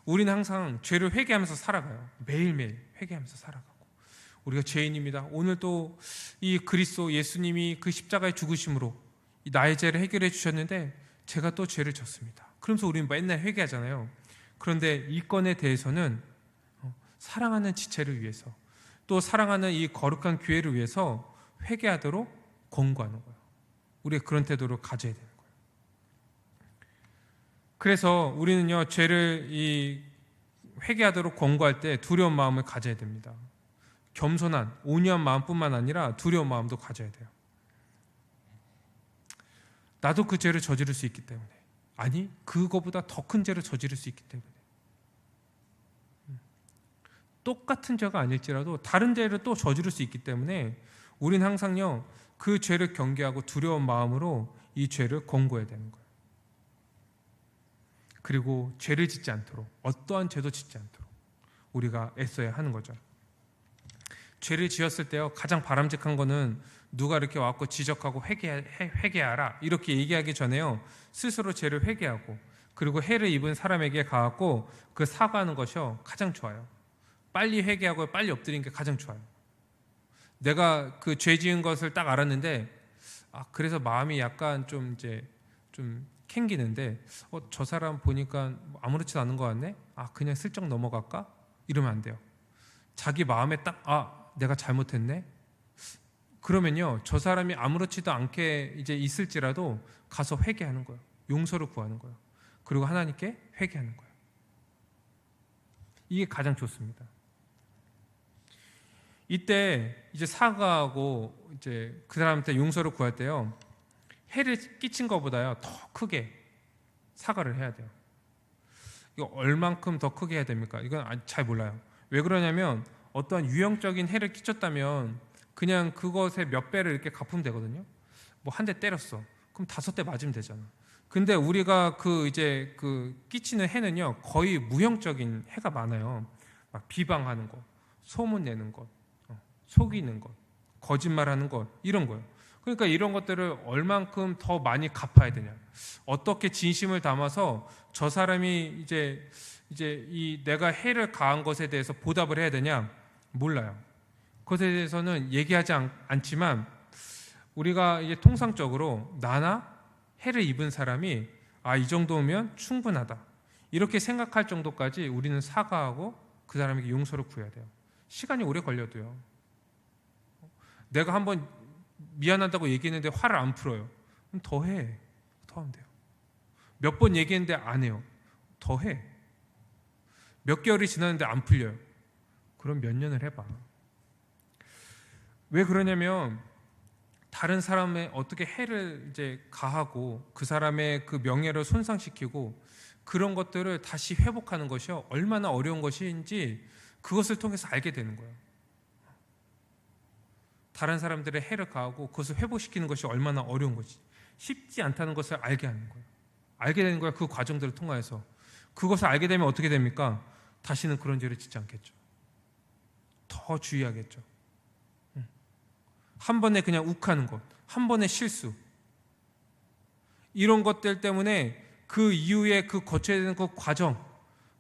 우리는 항상 죄를 회개하면서 살아가요. 매일매일 회개하면서 살아가고, 우리가 죄인입니다, 오늘 또 이 그리스도 예수님이 그 십자가의 죽으심으로 나의 죄를 해결해 주셨는데 제가 또 죄를 졌습니다. 그러면서 우리는 맨날 회개하잖아요. 그런데 이 건에 대해서는 사랑하는 지체를 위해서, 또 사랑하는 이 거룩한 교회를 위해서 회개하도록 권고하는 거예요. 우리가 그런 태도를 가져야 되는 거예요. 그래서 우리는요, 죄를 회개하도록 권고할 때 두려운 마음을 가져야 됩니다. 겸손한 온유한 마음뿐만 아니라 두려운 마음도 가져야 돼요. 나도 그 죄를 저지를 수 있기 때문에, 아니 그거보다 더 큰 죄를 저지를 수 있기 때문에, 똑같은 죄가 아닐지라도 다른 죄를 또 저지를 수 있기 때문에 우리는 항상요, 그 죄를 경계하고 두려운 마음으로 이 죄를 권고해야 되는 거예요. 그리고 죄를 짓지 않도록, 어떠한 죄도 짓지 않도록 우리가 애써야 하는 거죠. 죄를 지었을 때요, 가장 바람직한 거는 누가 이렇게 와서 지적하고 회개하라 이렇게 얘기하기 전에요, 스스로 죄를 회개하고 그리고 해를 입은 사람에게 가갖고 그 사과하는 것이요 가장 좋아요. 빨리 회개하고 빨리 엎드리는 게 가장 좋아요. 내가 그 죄 지은 것을 딱 알았는데 그래서 마음이 약간 좀 이제 좀 캥기는데 저 사람 보니까 아무렇지도 않은 것 같네. 그냥 슬쩍 넘어갈까? 이러면 안 돼요. 자기 마음에 딱 내가 잘못했네. 그러면요, 저 사람이 아무렇지도 않게 이제 있을지라도 가서 회개하는 거예요. 용서를 구하는 거예요. 그리고 하나님께 회개하는 거예요. 이게 가장 좋습니다. 이때 이제 사과하고 이제 그 사람한테 용서를 구할 때요, 해를 끼친 것보다요 더 크게 사과를 해야 돼요. 이거 얼만큼 더 크게 해야 됩니까? 이건 잘 몰라요. 왜 그러냐면 어떤 유형적인 해를 끼쳤다면 그냥 그것의 몇 배를 이렇게 갚으면 되거든요. 뭐 한 대 때렸어. 그럼 5대 맞으면 되잖아. 근데 우리가 그 이제 그 끼치는 해는요 거의 무형적인 해가 많아요. 막 비방하는 것, 소문 내는 것, 속이는 것, 거짓말하는 것, 이런 거예요. 그러니까 이런 것들을 얼만큼 더 많이 갚아야 되냐, 어떻게 진심을 담아서 저 사람이 이제 이 내가 해를 가한 것에 대해서 보답을 해야 되냐, 몰라요. 그것에 대해서는 얘기하지 않지만 우리가 이제 통상적으로 나나 해를 입은 사람이 이 정도면 충분하다 이렇게 생각할 정도까지 우리는 사과하고 그 사람에게 용서를 구해야 돼요. 시간이 오래 걸려도요. 내가 한번 미안하다고 얘기했는데 화를 안 풀어요. 그럼 더 하면 돼요. 몇 번 얘기했는데 안 해요. 더 해. 몇 개월이 지났는데 안 풀려요. 그럼 몇 년을 해봐. 왜 그러냐면 다른 사람의 어떻게 해를 이제 가하고 그 사람의 그 명예를 손상시키고 그런 것들을 다시 회복하는 것이요 얼마나 어려운 것인지 그것을 통해서 알게 되는 거예요. 다른 사람들의 해를 가하고 그것을 회복시키는 것이 얼마나 어려운 것이 쉽지 않다는 것을 알게 하는 거예요. 알게 되는 거예요. 그 과정들을 통해서. 그것을 알게 되면 어떻게 됩니까? 다시는 그런 죄를 짓지 않겠죠. 더 주의하겠죠. 한 번에 그냥 욱하는 것, 한 번의 실수, 이런 것들 때문에 그 이후에 그 거쳐야 되는 그 과정,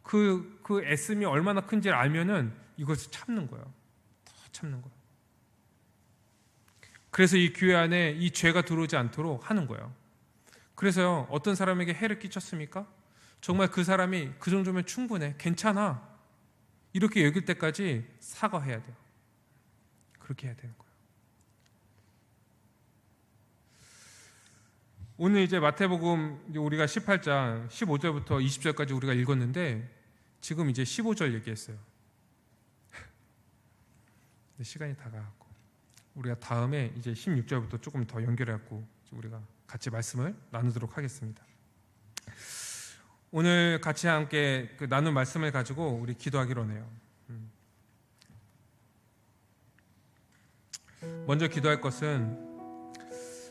그 애씀이 얼마나 큰지를 알면은 이것을 참는 거예요. 더 참는 거예요. 그래서 이 교회 안에 이 죄가 들어오지 않도록 하는 거예요. 그래서요, 어떤 사람에게 해를 끼쳤습니까? 정말 그 사람이 그 정도면 충분해, 괜찮아, 이렇게 여길 때까지 사과해야 돼요. 그렇게 해야 되는 거예요. 오늘 이제 마태복음 우리가 18장 15절부터 20절까지 우리가 읽었는데 지금 이제 15절 얘기했어요. 근데 시간이 다가왔고 우리가 다음에 이제 16절부터 조금 더 연결해갖고 우리가 같이 말씀을 나누도록 하겠습니다. 오늘 같이 함께 나눈 말씀을 가지고 우리 기도하기로 해요. 먼저 기도할 것은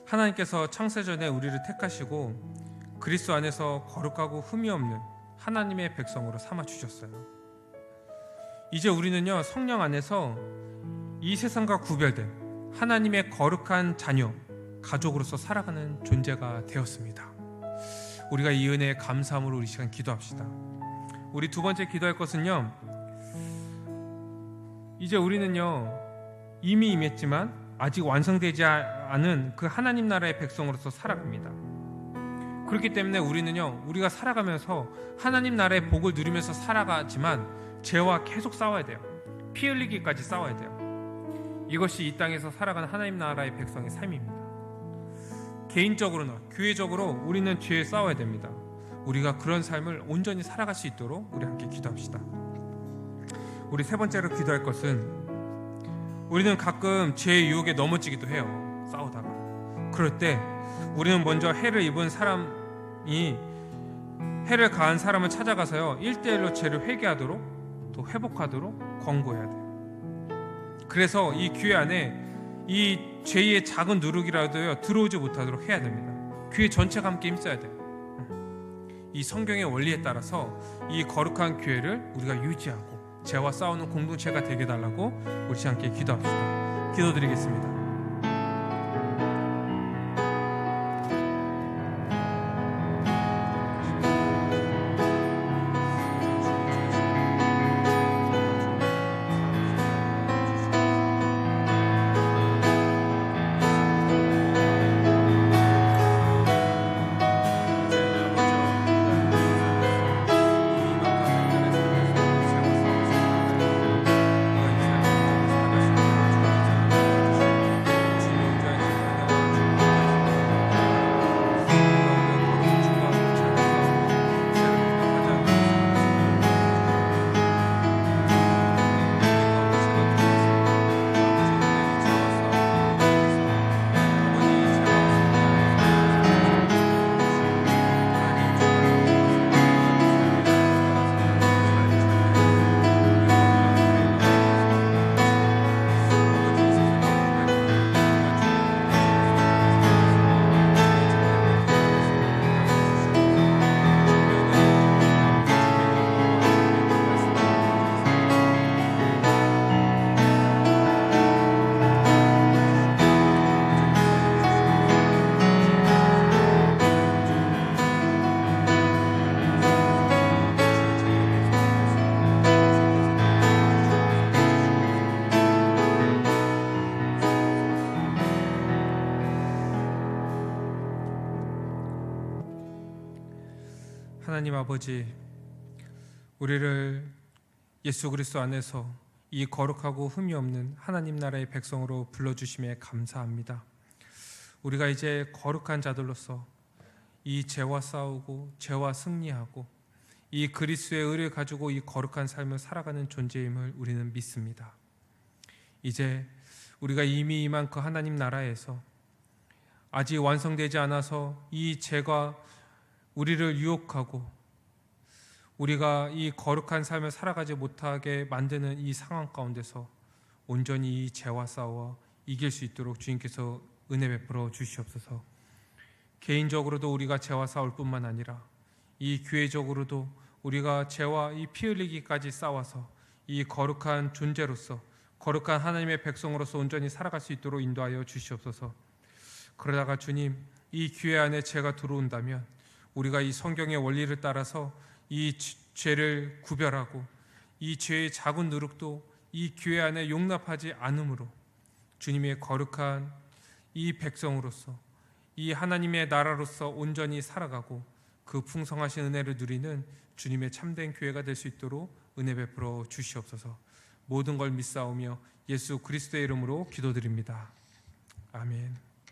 하나님께서 창세전에 우리를 택하시고 그리스도 안에서 거룩하고 흠이 없는 하나님의 백성으로 삼아 주셨어요. 이제 우리는요 성령 안에서 이 세상과 구별된 하나님의 거룩한 자녀, 가족으로서 살아가는 존재가 되었습니다. 우리가 이 은혜에 감사함으로 우리 시간 기도합시다. 우리 두 번째 기도할 것은요, 이제 우리는요 이미 임했지만 아직 완성되지 않은 그 하나님 나라의 백성으로서 살아갑니다. 그렇기 때문에 우리는요 우리가 살아가면서 하나님 나라의 복을 누리면서 살아가지만 죄와 계속 싸워야 돼요. 피 흘리기까지 싸워야 돼요. 이것이 이 땅에서 살아가는 하나님 나라의 백성의 삶입니다. 개인적으로나 교회적으로 우리는 죄에 싸워야 됩니다. 우리가 그런 삶을 온전히 살아갈 수 있도록 우리 함께 기도합시다. 우리 세 번째로 기도할 것은, 우리는 가끔 죄의 유혹에 넘어지기도 해요. 싸우다가. 그럴 때 우리는 먼저 해를 입은 사람이 해를 가한 사람을 찾아가서요 1대1로 죄를 회개하도록 또 회복하도록 권고해야 돼요. 그래서 이 교회 안에 이 죄의 작은 누룩이라도요 들어오지 못하도록 해야 됩니다. 교회 전체가 함께 힘써야 돼요. 이 성경의 원리에 따라서 이 거룩한 교회를 우리가 유지하고 죄와 싸우는 공동체가 되게 달라고 우리 함께 기도합시다. 기도드리겠습니다. 하나님 아버지, 우리를 예수 그리스도 안에서 이 거룩하고 흠이 없는 하나님 나라의 백성으로 불러주심에 감사합니다. 우리가 이제 거룩한 자들로서 이 죄와 싸우고 죄와 승리하고 이 그리스도의 의를 가지고 이 거룩한 삶을 살아가는 존재임을 우리는 믿습니다. 이제 우리가 이미 임한 그 하나님 나라에서 아직 완성되지 않아서 이 죄가 우리를 유혹하고 우리가 이 거룩한 삶을 살아가지 못하게 만드는 이 상황 가운데서 온전히 이 죄와 싸워 이길 수 있도록 주님께서 은혜 베풀어 주시옵소서. 개인적으로도 우리가 죄와 싸울 뿐만 아니라 이 교회적으로도 우리가 죄와 이 피 흘리기까지 싸워서 이 거룩한 존재로서 거룩한 하나님의 백성으로서 온전히 살아갈 수 있도록 인도하여 주시옵소서. 그러다가 주님, 이 교회 안에 죄가 들어온다면 우리가 이 성경의 원리를 따라서 이 죄를 구별하고 이 죄의 작은 누룩도 이 교회 안에 용납하지 않으므로 주님의 거룩한 이 백성으로서 이 하나님의 나라로서 온전히 살아가고 그 풍성하신 은혜를 누리는 주님의 참된 교회가 될 수 있도록 은혜 베풀어 주시옵소서. 모든 걸 믿사오며 예수 그리스도의 이름으로 기도드립니다. 아멘.